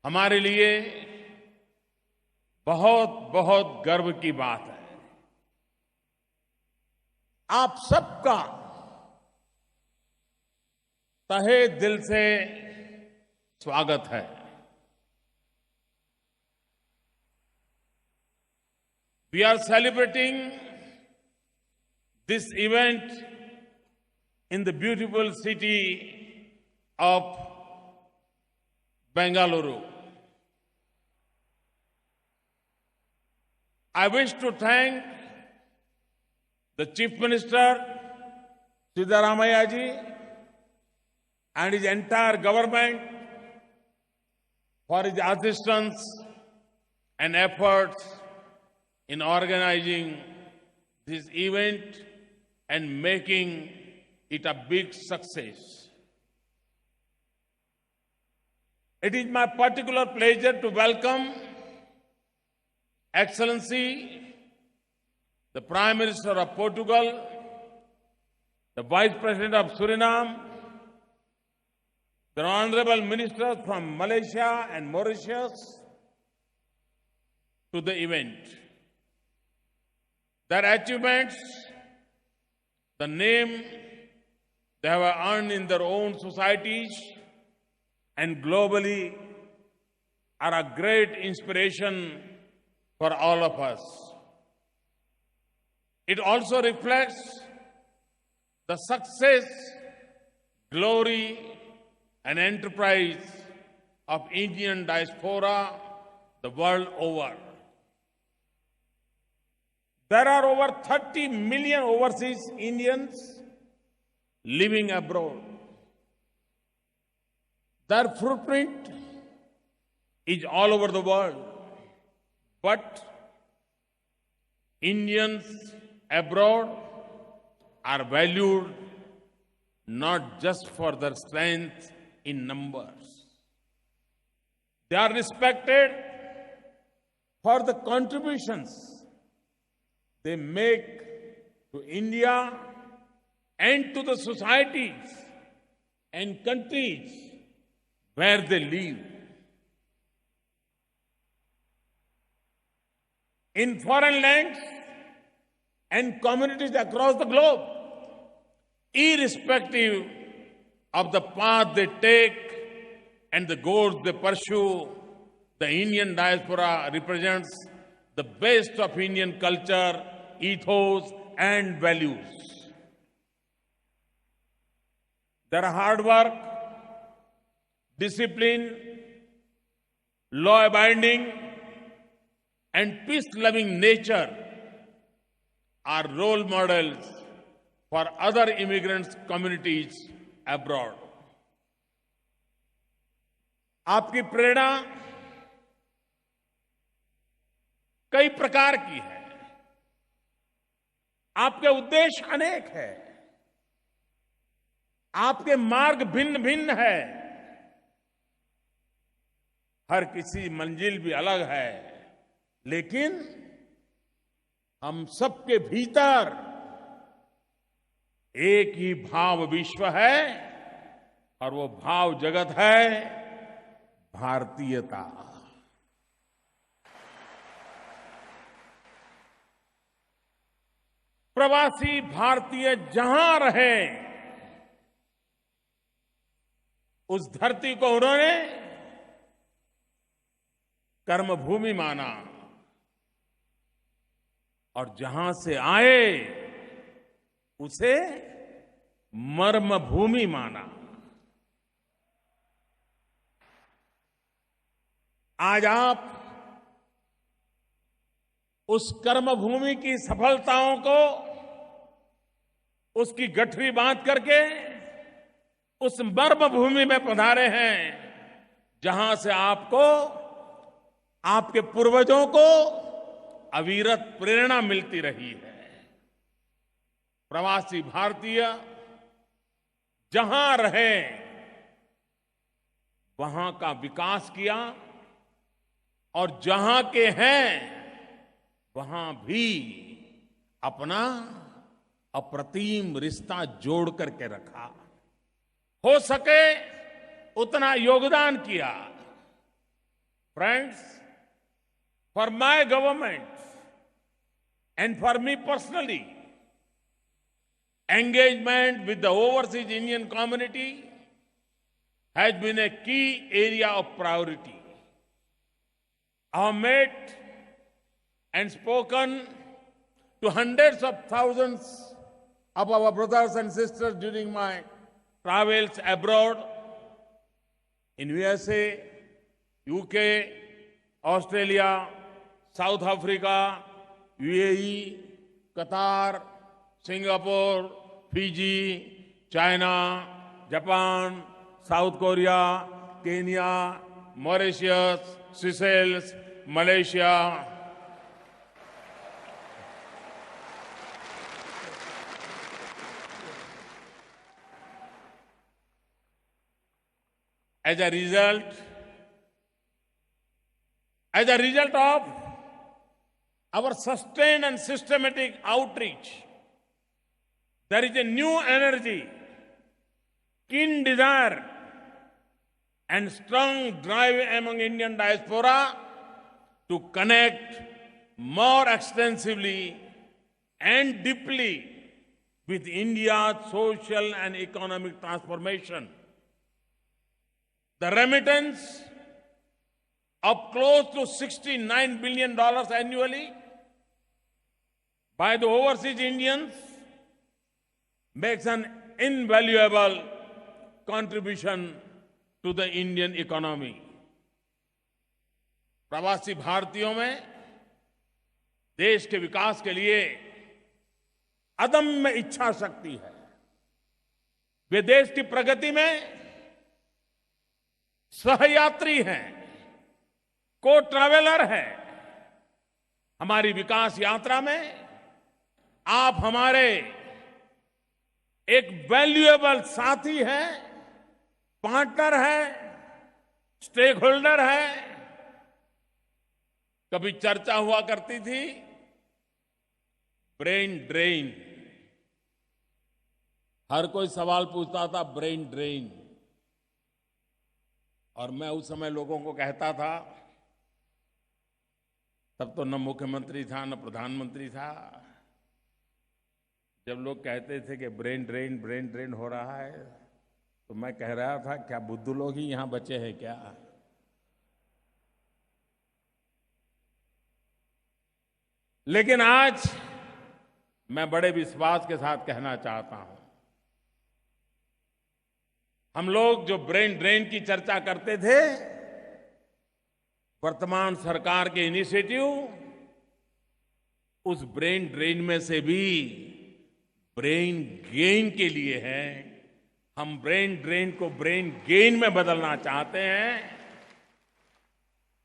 हमारे लिए बहुत बहुत गर्व की बात है। आप सबका तहे दिल से स्वागत है। We are celebrating this event in the beautiful city of Bengaluru. I wish to thank the Chief Minister, Siddaramaiah ji, and his entire government for his assistance and efforts in organizing this event and making it a big success. It is my particular pleasure to welcome Excellency, the Prime Minister of Portugal, the Vice President of Suriname, the Honorable Ministers from Malaysia and Mauritius to the event. Their achievements, the name they have earned in their own societies and globally are a great inspiration for all of us. It also reflects the success, glory, and enterprise of Indian diaspora the world over. There are over 30 million overseas Indians living abroad. Their footprint is all over the world. But Indians abroad are valued not just for their strength in numbers. They are respected for the contributions they make to India and to the societies and countries where they live. In foreign lands and communities across the globe, irrespective of the path they take and the goals they pursue, the Indian diaspora represents the best of Indian culture, ethos, and values. Their hard work, discipline, law-abiding, and peace-loving nature are role models for other immigrant communities abroad. आपकी प्रेरणा कई प्रकार की है, आपके उद्देश्य अनेक है, आपके मार्ग भिन्न भिन्न है, हर किसी मंजिल भी अलग है, लेकिन हम सबके भीतर एक ही भाव विश्व है और वो भाव जगत है भारतीयता। प्रवासी भारतीय जहां रहे उस धरती को उन्होंने कर्मभूमि माना और जहां से आए उसे मर्म भूमि माना। आज आप उस कर्म भूमि की सफलताओं को उसकी गठरी बांध करके उस मर्म भूमि में पधारे हैं जहां से आपको आपके पूर्वजों को अविरत प्रेरणा मिलती रही है। प्रवासी भारतीय जहां रहे वहां का विकास किया और जहां के हैं वहां भी अपना अप्रतिम रिश्ता जोड़ करके रखा, हो सके उतना योगदान किया। Friends, for my government and for me personally, engagement with the overseas Indian community has been a key area of priority. I have met and spoken to hundreds of thousands of our brothers and sisters during my travels abroad in USA, UK, Australia, South Africa, UAE, Qatar, Singapore, Fiji, China, Japan, South Korea, Kenya, Mauritius, Seychelles, Malaysia. As a result of our sustained and systematic outreach, there is a new energy, keen desire, and strong drive among Indian diaspora to connect more extensively and deeply with India's social and economic transformation. The remittance of close to $69 billion annually by the overseas Indians makes an invaluable contribution to the Indian economy. प्रवासी भारतीयों में देश के विकास के लिए अदम्य इच्छा शक्ति है। वे देश की प्रगति में सहयात्री हैं, को ट्रैवलर हैं। हमारी विकास यात्रा में आप हमारे एक वैल्यूएबल साथी हैं, पार्टनर हैं, स्टेक होल्डर हैं। कभी चर्चा हुआ करती थी ब्रेन ड्रेन, हर कोई सवाल पूछता था ब्रेन ड्रेन, और मैं उस समय लोगों को कहता था, तब तो न मुख्यमंत्री था न प्रधानमंत्री था, जब लोग कहते थे कि ब्रेन ड्रेन हो रहा है, तो मैं कह रहा था क्या बुद्धू लोग ही यहां बचे हैं क्या? लेकिन आज मैं बड़े विश्वास के साथ कहना चाहता हूं, हम लोग जो ब्रेन ड्रेन की चर्चा करते थे, वर्तमान सरकार के इनिशिएटिव उस ब्रेन ड्रेन में से भी ब्रेन गेन के लिए है। हम ब्रेन ड्रेन को ब्रेन गेन में बदलना चाहते हैं,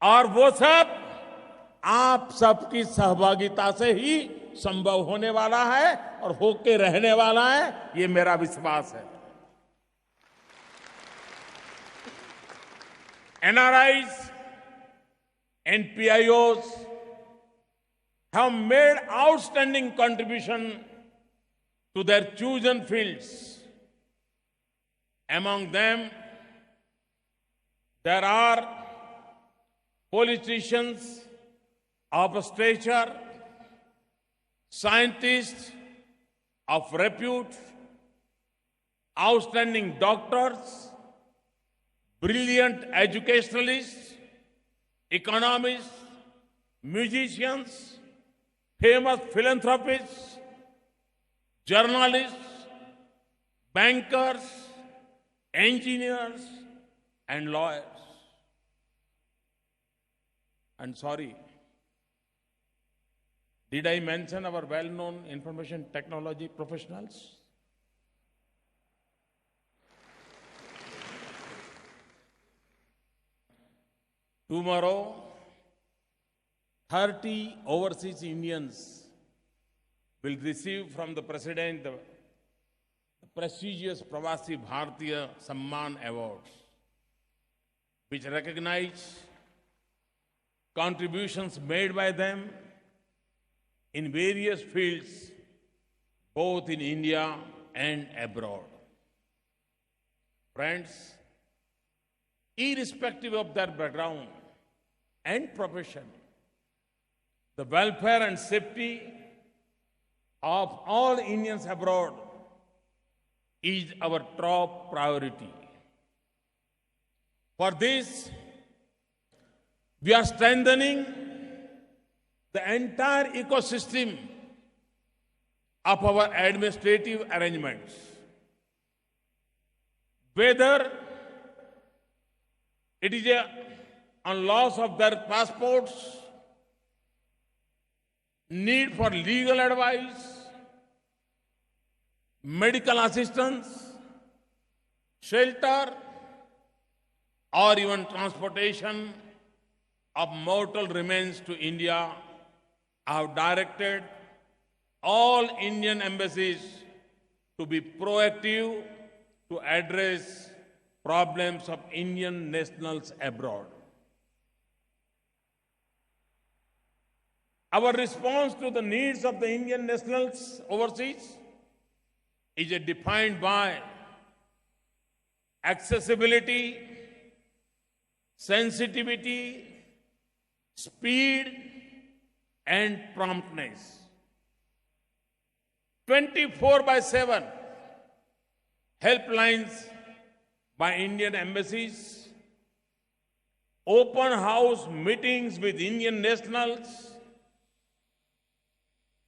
और वो सब आप सबकी सहभागिता से ही संभव होने वाला है और होके रहने वाला है, ये मेरा विश्वास है। NRIs and PIOs have made outstanding contribution to their chosen fields. Among them, there are politicians of stature, scientists of repute, outstanding doctors, brilliant educationalists, economists, musicians, famous philanthropists, journalists, bankers, engineers, and lawyers. And sorry, did I mention our well-known information technology professionals? Tomorrow, 30 overseas Indians will receive from the President the prestigious Pravasi Bharatiya Samman Awards, which recognize contributions made by them in various fields, both in India and abroad. Friends, irrespective of their background and profession, the welfare and safety of all Indians abroad is our top priority. For this, we are strengthening the entire ecosystem of our administrative arrangements. Whether it is on loss of their passports, need for legal advice, medical assistance, shelter, or even transportation of mortal remains to India, I have directed all Indian embassies to be proactive to address problems of Indian nationals abroad. Our response to the needs of the Indian nationals overseas is defined by accessibility, sensitivity, speed, and promptness. 24/7 helplines by Indian embassies, open house meetings with Indian nationals,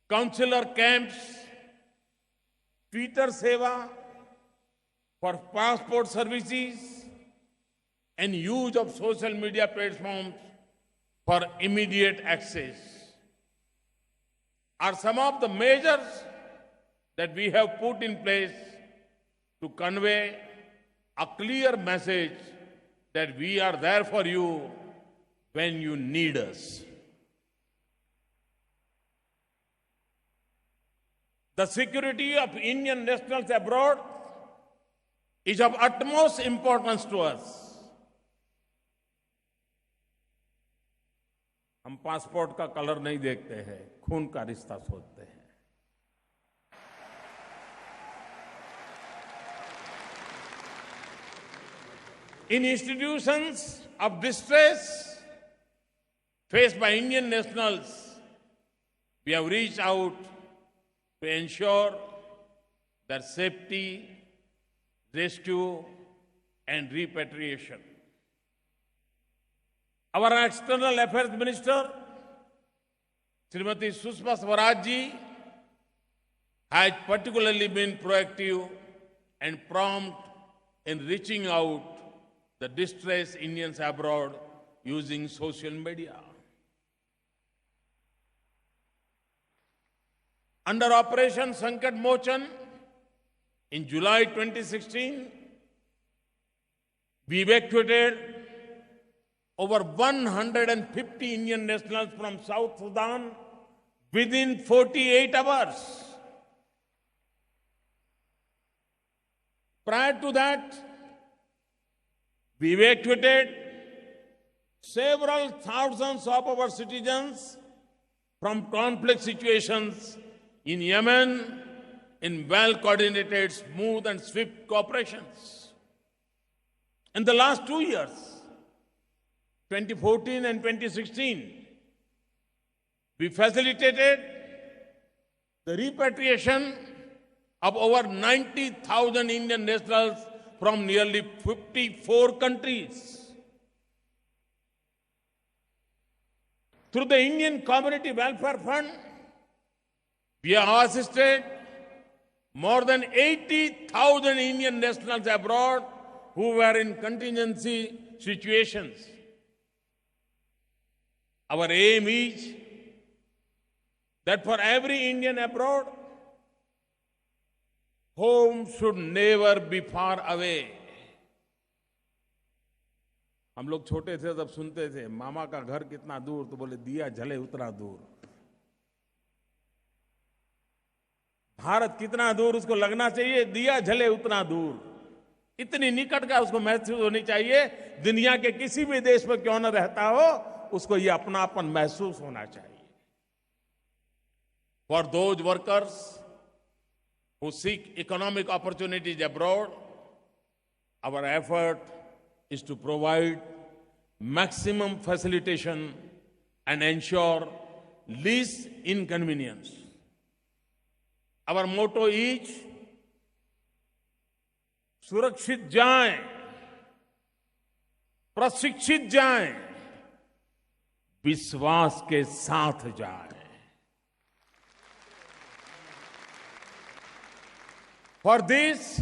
consular camps, Twitter Seva for passport services, and use of social media platforms for immediate access are some of the measures that we have put in place to convey a clear message that we are there for you when you need us. The security of Indian nationals abroad is of utmost importance to us. हम passport का colour नहीं देखते हैं, खून का रिश्ता सोचते हैं. In institutions of distress faced by Indian nationals, we have reached out to ensure their safety, rescue, and repatriation. Our External Affairs Minister, Srimati Sushma Swaraj ji, has particularly been proactive and prompt in reaching out the distressed Indians abroad using social media. Under Operation Sankat Mochan in July 2016, we evacuated over 150 Indian nationals from South Sudan within 48 hours. Prior to that, we evacuated several thousands of our citizens from conflict situations in Yemen in well-coordinated, smooth and swift cooperations. In the last 2 years, 2014 and 2016, we facilitated the repatriation of over 90,000 Indian nationals from nearly 54 countries. Through the Indian Community Welfare Fund, we have assisted more than 80,000 Indian nationals abroad who were in contingency situations. Our aim is that for every Indian abroad, home should never be far away. हम लोग छोटे थे तब सुनते थे मामा का घर कितना दूर, तो बोले दिया जले उतना दूर. भारत कितना दूर उसको लगना चाहिए, दिया जले उतना दूर, इतनी निकट का उसको महसूस होनी चाहिए। दुनिया के किसी भी देश में क्यों न रहता हो, उसको ये अपनापन महसूस होना चाहिए। For those workers who seek economic opportunities abroad, our effort is to provide maximum facilitation and ensure least inconvenience. Our motto is सुरक्षित जाएं, प्रशिक्षित जाएं, विश्वास के साथ जाएं। For this,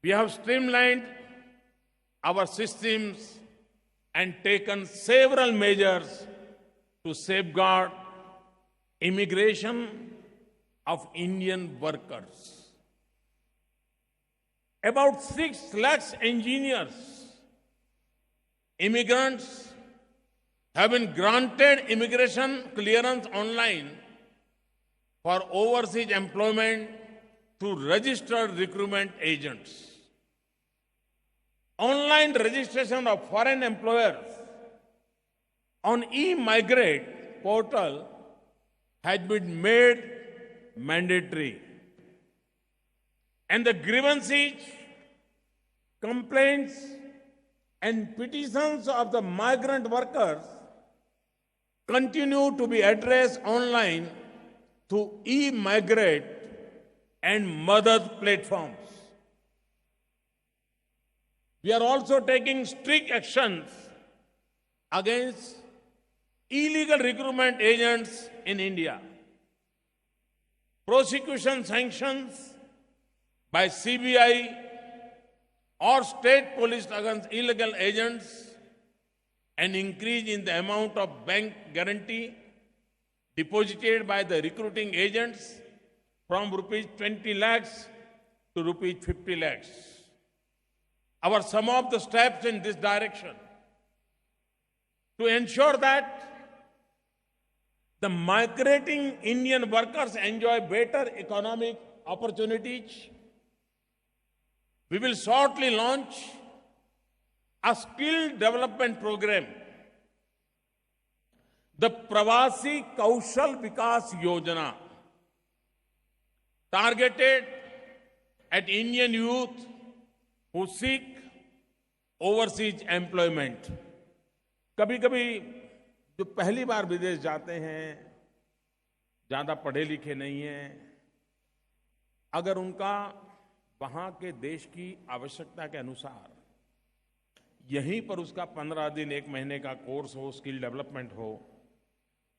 we have streamlined our systems and taken several measures to safeguard immigration of Indian workers. About 6 lakhs engineers, immigrants have been granted immigration clearance online for overseas employment through registered recruitment agents. Online registration of foreign employers on e-migrate portal has been made mandatory. And the grievances, complaints, and petitions of the migrant workers continue to be addressed online through e-migrate and Madad platforms. We are also taking strict actions against illegal recruitment agents in India. Prosecution sanctions by CBI or state police against illegal agents, an increase in the amount of bank guarantee deposited by the recruiting agents from rupees 20 lakhs to rupees 50 lakhs. Some of the steps in this direction to ensure that the migrating Indian workers enjoy better economic opportunities. We will shortly launch a skill development program, the Pravasi Kaushal Vikas Yojana, targeted at Indian youth who seek overseas employment. कभी-कभी जो पहली बार विदेश जाते हैं, ज्यादा पढ़े लिखे नहीं हैं, अगर उनका वहां के देश की आवश्यकता के अनुसार यहीं पर उसका 15 दिन 1 महीने का कोर्स हो, स्किल डेवलपमेंट हो,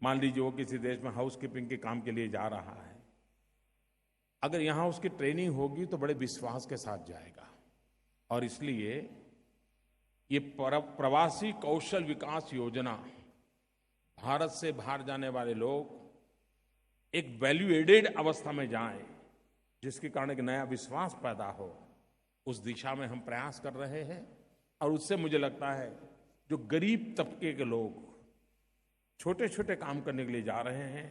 मान लीजिए वो किसी देश में हाउसकीपिंग के काम के लिए जा रहा है, अगर यहां उसकी ट्रेनिंग होगी तो बड़े विश्वास के साथ जाएगा। और इसलिए ये प्रवासी कौशल विकास योजना, भारत से बाहर जाने वाले लोग एक वैल्यू एडेड अवस्था में जाएं, जिसके कारण एक नया विश्वास पैदा हो, उस दिशा में हम प्रयास कर रहे हैं। और उससे मुझे लगता है जो गरीब तबके के लोग छोटे छोटे काम करने के लिए जा रहे हैं,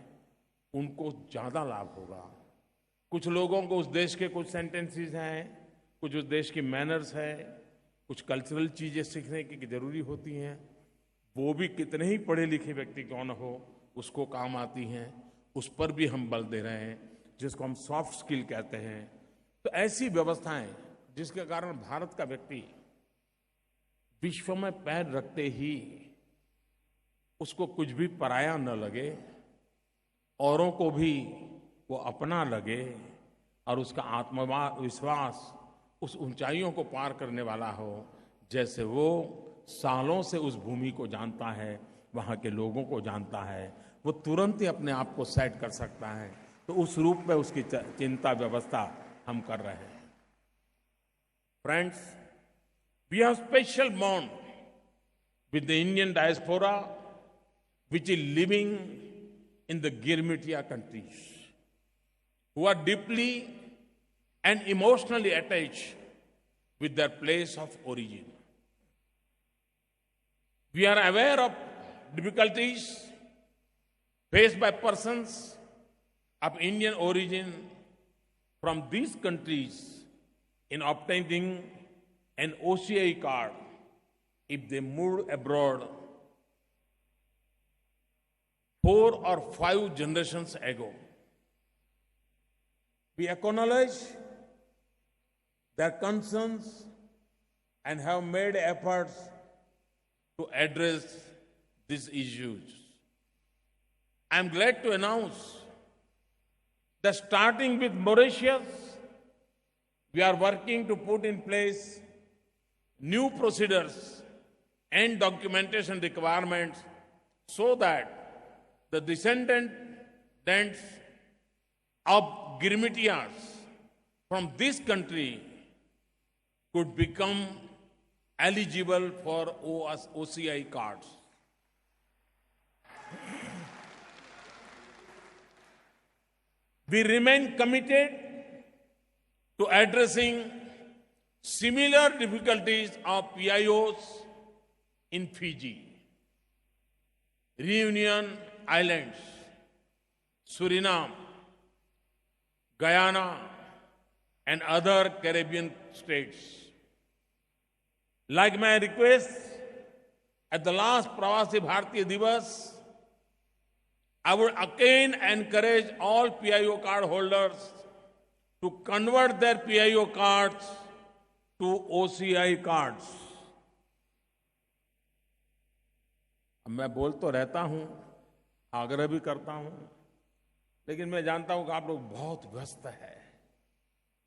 उनको ज्यादा लाभ होगा। कुछ लोगों को उस देश के कुछ सेंटेंसेस हैं, कुछ उस देश की मैनर्स है, कुछ कल्चरल चीजें सीखने की जरूरी होती हैं, वो भी कितने ही पढ़े लिखे व्यक्ति क्यों न हो, उसको काम आती हैं। उस पर भी हम बल दे रहे हैं, जिसको हम सॉफ्ट स्किल कहते हैं। तो ऐसी व्यवस्थाएं जिसके कारण भारत का व्यक्ति विश्व में पैर रखते ही उसको कुछ भी पराया न लगे, औरों को भी वो अपना लगे, और उसका आत्मविश्वास उस ऊंचाइयों को पार करने वाला हो, जैसे वो सालों से उस भूमि को जानता है, वहां के लोगों को जानता है, वो तुरंत ही अपने आप को सेट कर सकता है। तो उस रूप में उसकी चिंता व्यवस्था हम कर रहे हैं। Friends, we have special bond with the Indian diaspora which is living in the Girmitia countries, who are deeply and emotionally attached with their place of origin. We are aware of difficulties faced by persons of Indian origin from these countries in obtaining an OCI card if they moved abroad 4 or 5 generations ago. We acknowledge their concerns and have made efforts to address these issues. I am glad to announce that starting with Mauritius, we are working to put in place new procedures and documentation requirements so that the descendants of Girmitias from this country could become eligible for OCI cards. We remain committed to addressing similar difficulties of PIOs in Fiji, Reunion Islands, Suriname, Guyana, and other Caribbean states. Like my request at the last Pravasi Bharatiya Divas, I would again encourage all PIO card holders to convert their PIO cards to OCI cards. अब मैं बोल तो रहता हूं, आग्रह भी करता हूं, लेकिन मैं जानता हूं कि आप लोग बहुत व्यस्त हैं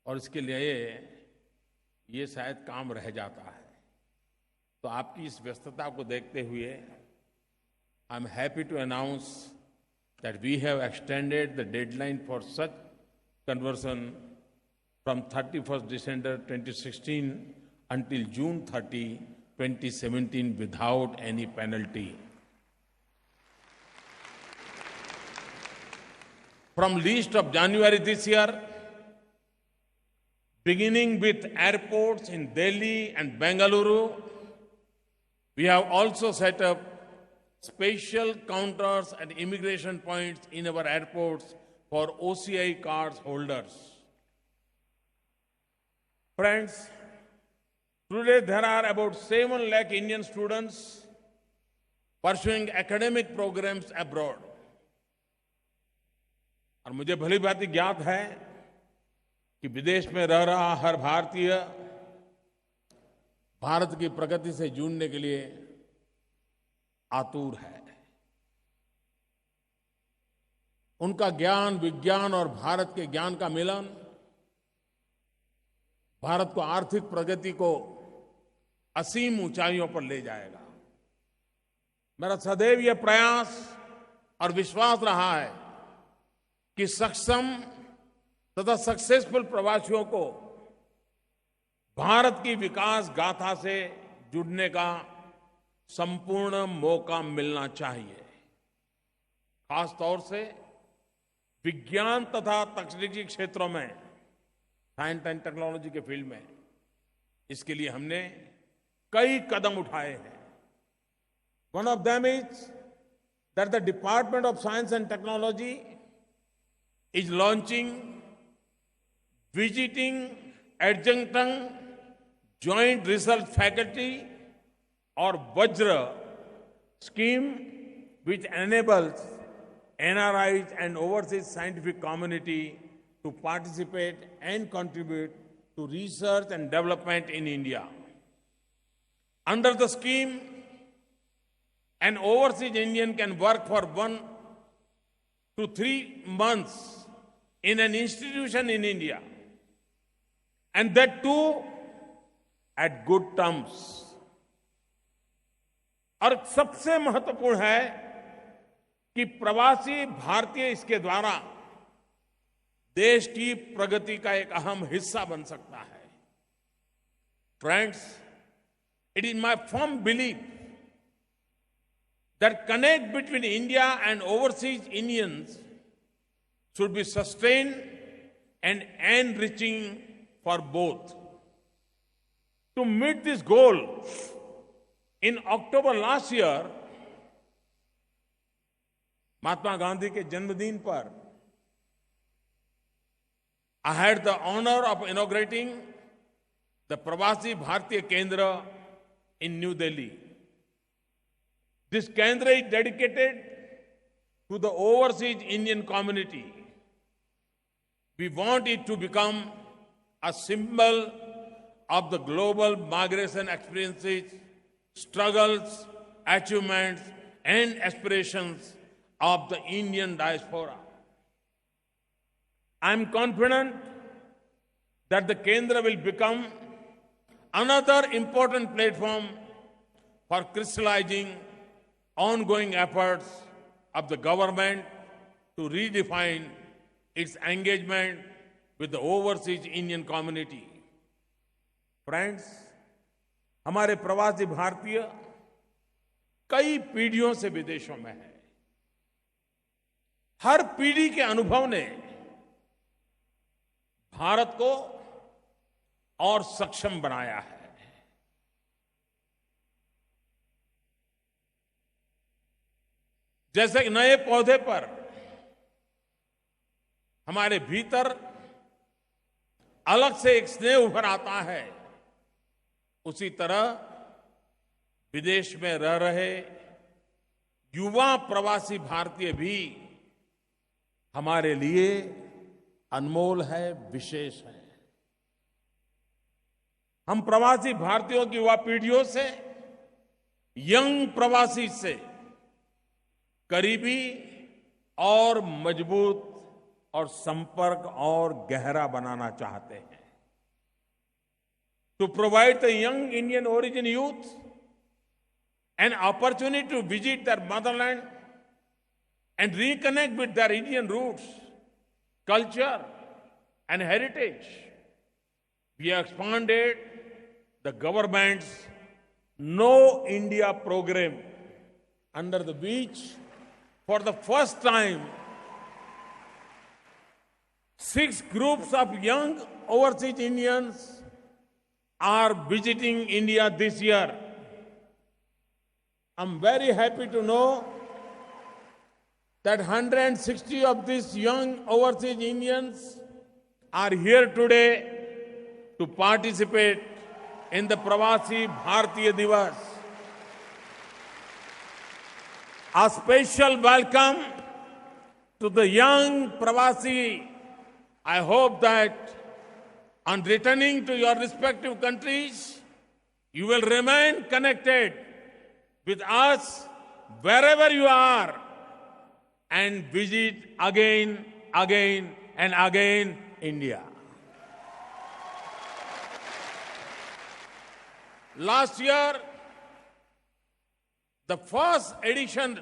और इसके लिए ये शायद काम रह जाता है. तो आपकी इस व्यस्तता को देखते हुए I am happy to announce that we have extended the deadline for such conversion from 31st December 2016 until June 30, 2017 without any penalty. From least of January this year, beginning with airports in Delhi and Bengaluru, we have also set up special counters and immigration points in our airports for OCI cards holders. Friends, today there are about 7 lakh Indian students pursuing academic programs abroad. और मुझे भली भांति ज्ञात है कि विदेश में रह रहा हर भारतीय भारत की प्रगति से जुड़ने के लिए आतुर है. उनका ज्ञान, विज्ञान और भारत के ज्ञान का मिलन भारत को आर्थिक प्रगति को असीम ऊंचाइयों पर ले जाएगा. मेरा सदैव यह प्रयास और विश्वास रहा है कि सक्षम तथा सक्सेसफुल प्रवासियों को भारत की विकास गाथा से जुड़ने का संपूर्ण मौका मिलना चाहिए. खास तौर से विज्ञान तथा तकनीकी क्षेत्रों में, साइंस एंड टेक्नोलॉजी के फील्ड में, इसके लिए हमने कई कदम उठाए हैं. One of them is that the department of science and technology is launching visiting adjunct joint research faculty or Vajra scheme, which enables NRIs and overseas scientific community to participate and contribute to research and development in India. Under the scheme, an overseas Indian can work for 1 to 3 months in an institution in India, and that too at good terms. और सबसे महत्वपूर्ण है कि प्रवासी भारतीय इसके द्वारा देश की प्रगति का एक अहम हिस्सा बन सकता है. Friends, it is my firm belief that connect between India and overseas Indians should be sustained and enriching for both. To meet this goal, in October last year, Mahatma Gandhi के जन्मदिन पर I had the honor of inaugurating the Pravasi Bharatiya Kendra in New Delhi. This Kendra is dedicated to the overseas Indian community. We want it to become a symbol of the global migration experiences, struggles, achievements, and aspirations of the Indian diaspora. I am confident that the Kendra will become another important platform for crystallizing ongoing efforts of the government to redefine its engagement with the overseas Indian community. Friends, हमारे प्रवासी भारतीय कई पीढ़ियों से विदेशों में हैं। हर पीढ़ी के अनुभव ने भारत को और सक्षम बनाया है। जैसे नए पौधे पर हमारे भीतर अलग से एक स्नेह उभर आता है, उसी तरह विदेश में रह रहे युवा प्रवासी भारतीय भी हमारे लिए अनमोल है, विशेष है। हम प्रवासी भारतीयों की युवा पीढ़ियों से, यंग प्रवासी से करीबी और मजबूत और संपर्क और गहरा बनाना चाहते हैं। To provide the young Indian origin youth an opportunity to visit their motherland and reconnect with their Indian roots, culture, and heritage, we have expanded the government's Know India program, under the which, for the first time, 6 groups of young overseas Indians are visiting India this year. I'm very happy to know that 160 of these young overseas Indians are here today to participate in the Pravasi Bharatiya Divas. A special welcome to the young Pravasi. I hope that on returning to your respective countries, you will remain connected with us wherever you are and visit again and again India. Last year, the first edition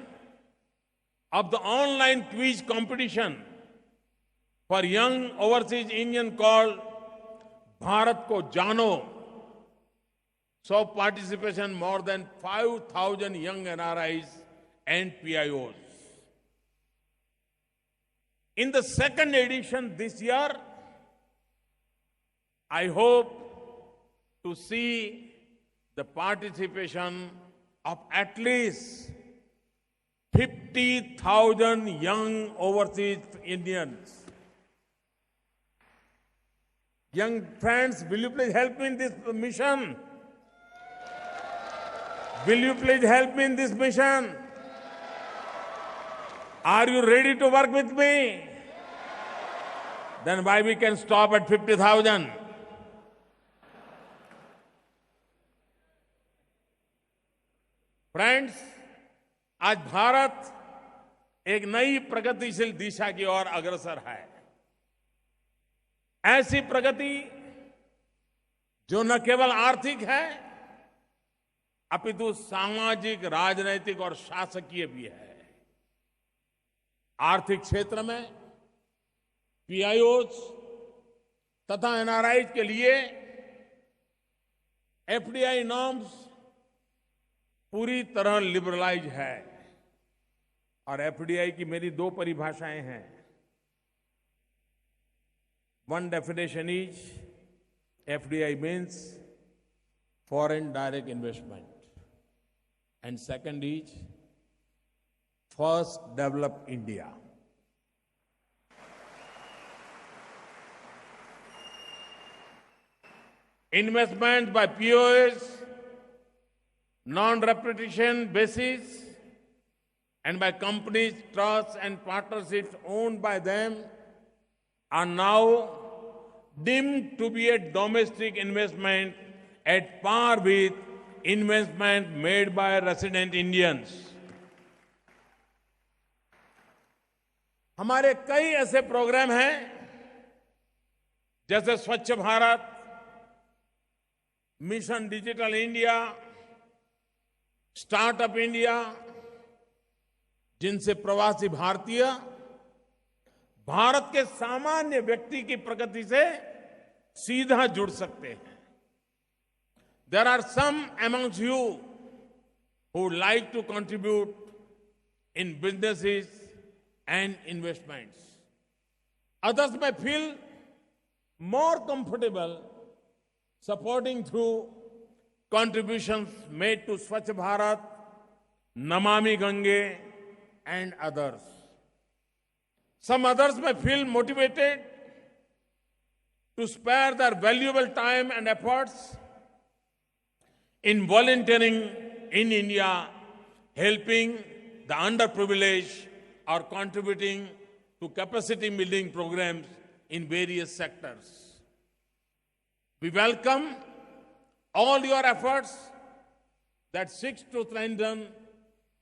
of the online quiz competition for young overseas Indian called Bharat Ko Jano saw participation more than 5,000 young NRIs and PIOs. In the second edition this year, I hope to see the participation of at least 50,000 young overseas Indians. Young friends, will you please help me in this mission? Will you please help me in this mission? Are you ready to work with me? Then why we can stop at 50,000? Friends, आज भारत एक नई प्रगतिशील दिशा की ओर अग्रसर है। ऐसी प्रगति जो न केवल आर्थिक है, अपितु सामाजिक, राजनैतिक और शासकीय भी है। आर्थिक क्षेत्र में पीआईओज तथा एनआरआई के लिए एफडीआई नॉर्म्स पूरी तरह लिबरलाइज है। और एफडीआई की मेरी 2 परिभाषाएं हैं। One definition is FDI means foreign direct investment, and second is first develop India. investment by POS, non-repetition basis, and by companies, trusts, and partnerships owned by them are now deemed to be a domestic investment at par with investment made by resident Indians. हमारे कई ऐसे programme हैं जैसे स्वच्छ Bharat, mission digital India, startup India, जिनसे प्रवासी भारतीय भारत के सामान्य व्यक्ति की प्रगति से सीधा जुड़ सकते हैं. There are some amongst you who would like to contribute in businesses and investments. Others may feel more comfortable supporting through contributions made to Swachh Bharat, Namami Gange, and others. Some others may feel motivated to spare their valuable time and efforts in volunteering in India, helping the underprivileged or contributing to capacity building programs in various sectors. We welcome all your efforts that seeks to strengthen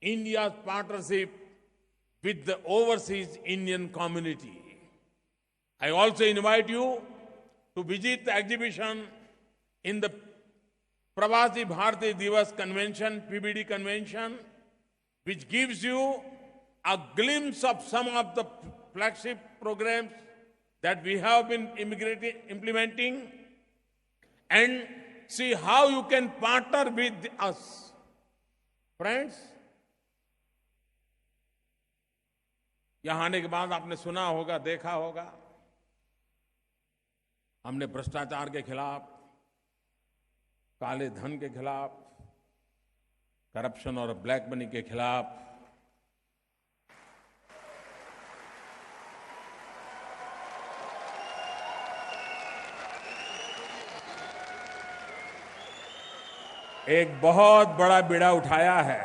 India's partnership with the overseas Indian community. I also invite you to visit the exhibition in the Pravasi Bharati Divas Convention, PBD Convention, which gives you a glimpse of some of the flagship programs that we have been implementing, and see how you can partner with us. Friends, यहां आने के बाद आपने सुना होगा, देखा होगा, हमने भ्रष्टाचार के खिलाफ, काले धन के खिलाफ, करप्शन और ब्लैक मनी के खिलाफ एक बहुत बड़ा बीड़ा उठाया है.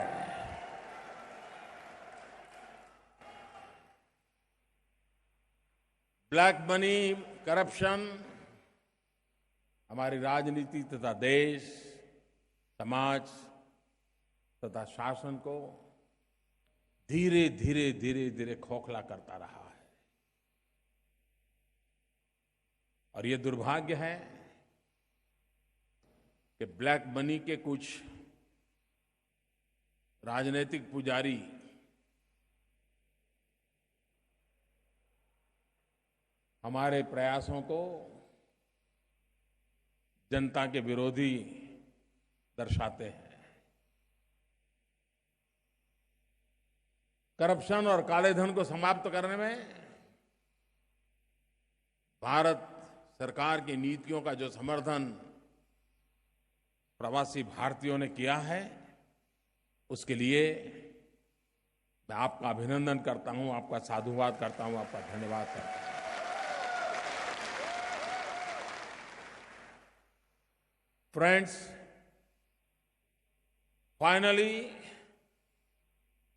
ब्लैक मनी, करप्शन हमारी राजनीति तथा देश, समाज तथा शासन को धीरे धीरे धीरे धीरे खोखला करता रहा है. और ये दुर्भाग्य है कि ब्लैक मनी के कुछ राजनीतिक पुजारी हमारे प्रयासों को जनता के विरोधी दर्शाते हैं. करप्शन और काले धन को समाप्त करने में भारत सरकार की नीतियों का जो समर्थन प्रवासी भारतीयों ने किया है, उसके लिए मैं आपका अभिनंदन करता हूं, आपका साधुवाद करता हूं, आपका धन्यवाद करता हूं. Friends, finally,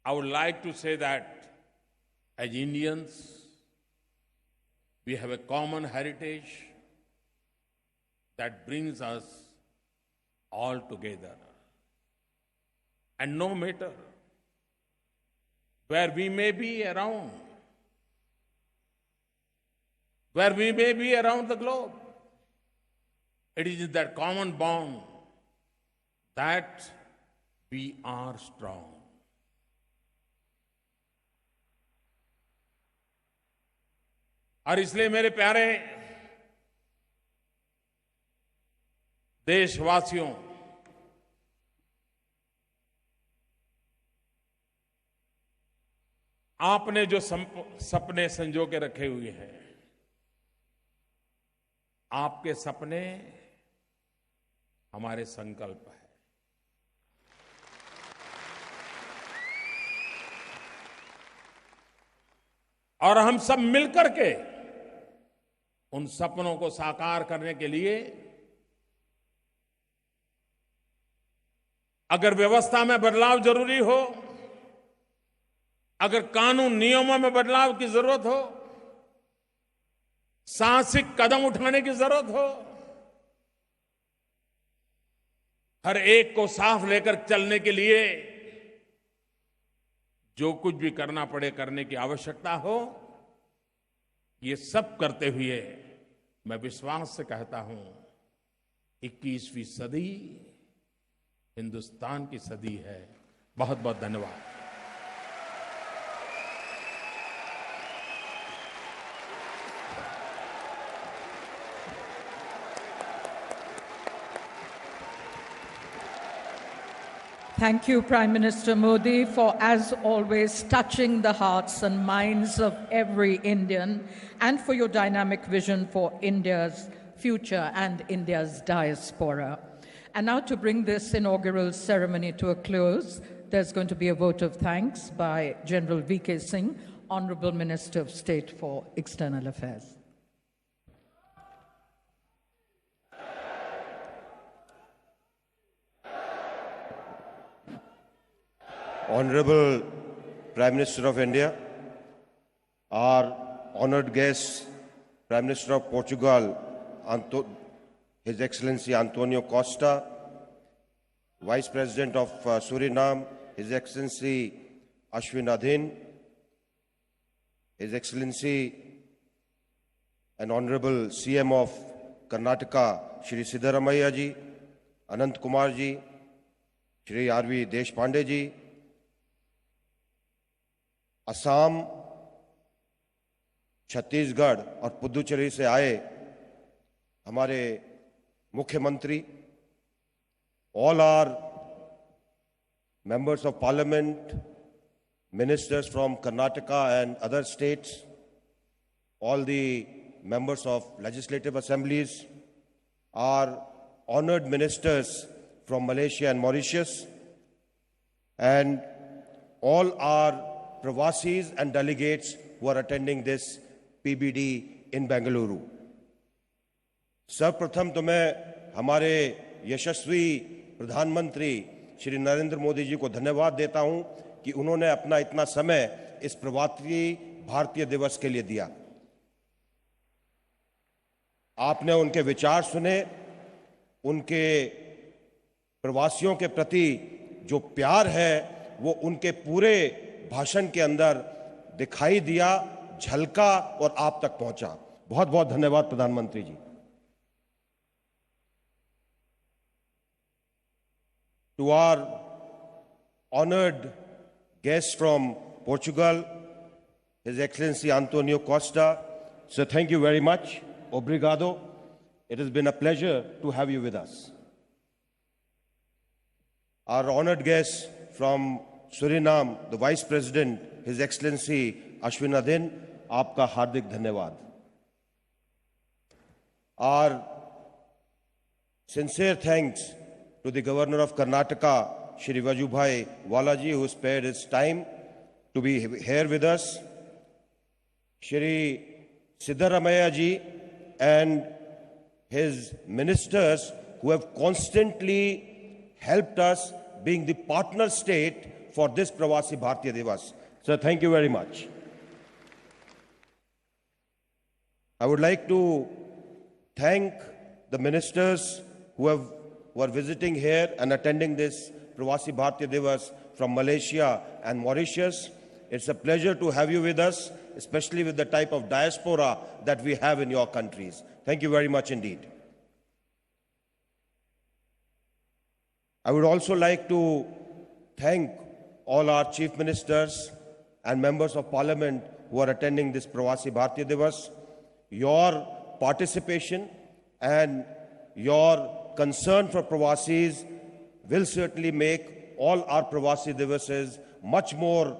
I would like to say that as Indians, we have a common heritage that brings us all together. And no matter where we may be around, the globe, it is in that common bond that we are strong. और इसलिए मेरे प्यारे देशवासियों, आपने जो सपने संजो के रखे हुए हैं, आपके सपने हमारे संकल्प है. और हम सब मिलकर के उन सपनों को साकार करने के लिए अगर व्यवस्था में बदलाव जरूरी हो, अगर कानून नियमों में बदलाव की जरूरत हो, साहसिक कदम उठाने की जरूरत हो, हर एक को साथ लेकर चलने के लिए जो कुछ भी करना पड़े करने की आवश्यकता हो, ये सब करते हुए मैं विश्वास से कहता हूं 21वीं सदी हिंदुस्तान की सदी है। बहुत बहुत धन्यवाद। Thank you, Prime Minister Modi, for, as always, touching the hearts and minds of every Indian, and for your dynamic vision for India's future and India's diaspora. And now, to bring this inaugural ceremony to a close, there's going to be a vote of thanks by General V.K. Singh, Honorable Minister of State for External Affairs. Honorable Prime Minister of India, our honored guest, Prime Minister of Portugal, His Excellency Antonio Costa, Vice President of Suriname, His Excellency Ashwin Adhin, His Excellency and Honorable CM of Karnataka, Shri Siddaramaiah ji, Anant Kumar ji, Shri R.V. Deshpande ji, Assam, Chhattisgarh और पुदुचेरी से आए हमारे मुख्यमंत्री, all our members of parliament, ministers from Karnataka and other states, all the members of legislative assemblies, our honored ministers from Malaysia and Mauritius, and all our Pravasis and delegates who are attending this PBD in Bengaluru. सर्वप्रथम तो मैं हमारे यशस्वी प्रधानमंत्री श्री नरेंद्र मोदी जी को धन्यवाद देता हूं कि उन्होंने अपना इतना समय इस प्रवासी भारतीय दिवस के लिए दिया। आपने उनके विचार सुने, उनके प्रवासियों के प्रति जो प्यार है वो उनके पूरे भाषण के अंदर दिखाई दिया, झलका और आप तक पहुंचा। बहुत बहुत धन्यवाद प्रधानमंत्री जी। To our honored guest from Portugal, His Excellency Antonio Costa, sir, thank you very much. Obrigado. It has been a pleasure to have you with us. Our honored guest from Suriname, the Vice President, His Excellency Ashwin Adhin, आपका हार्दिक धन्यवाद. Our sincere thanks to the Governor of Karnataka, Shri Vajubhai Walaji, who spared his time to be here with us. Shri Siddaramaiah ji and his ministers who have constantly helped us being the partner state for this Pravasi Bharatiya Divas. Sir, thank you very much. I would like to thank the ministers who are visiting here and attending this Pravasi Bharatiya Divas from Malaysia and Mauritius. It's a pleasure to have you with us, especially with the type of diaspora that we have in your countries. Thank you very much indeed. I would also like to thank all our chief ministers and members of parliament who are attending this Pravasi Bharatiya Divas. Your participation and your concern for Pravasis will certainly make all our Pravasi Divases much more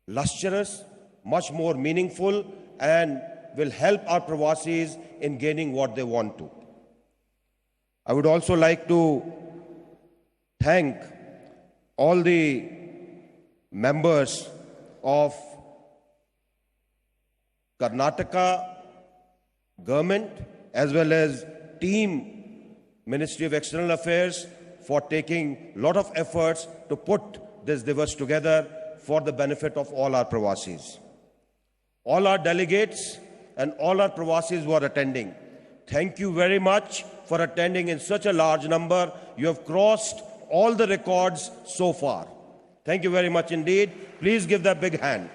lustrous, much more meaningful, and will help our Pravasis in gaining what they want to. I would also like to thank all the members of Karnataka government as well as team Ministry of External Affairs for taking a lot of efforts to put this Divas together for the benefit of all our Pravasis. All our delegates and all our Pravasis who are attending, thank you very much for attending in such a large number. You have crossed all the records so far. Thank you very much indeed. Please give that big hand.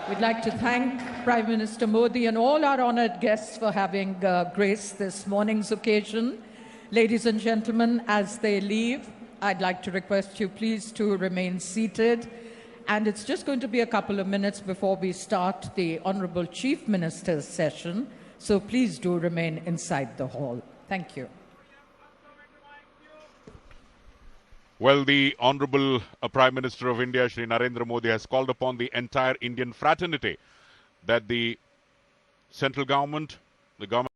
We'd like to thank Prime Minister Modi and all our honored guests for having graced this morning's occasion. Ladies and gentlemen, as they leave, I'd like to request you please to remain seated. And it's just going to be a couple of minutes before we start the Honorable Chief Minister's session. So please do remain inside the hall. Thank you. Well, the Honorable Prime Minister of India, Shri Narendra Modi, has called upon the entire Indian fraternity that the central government, the government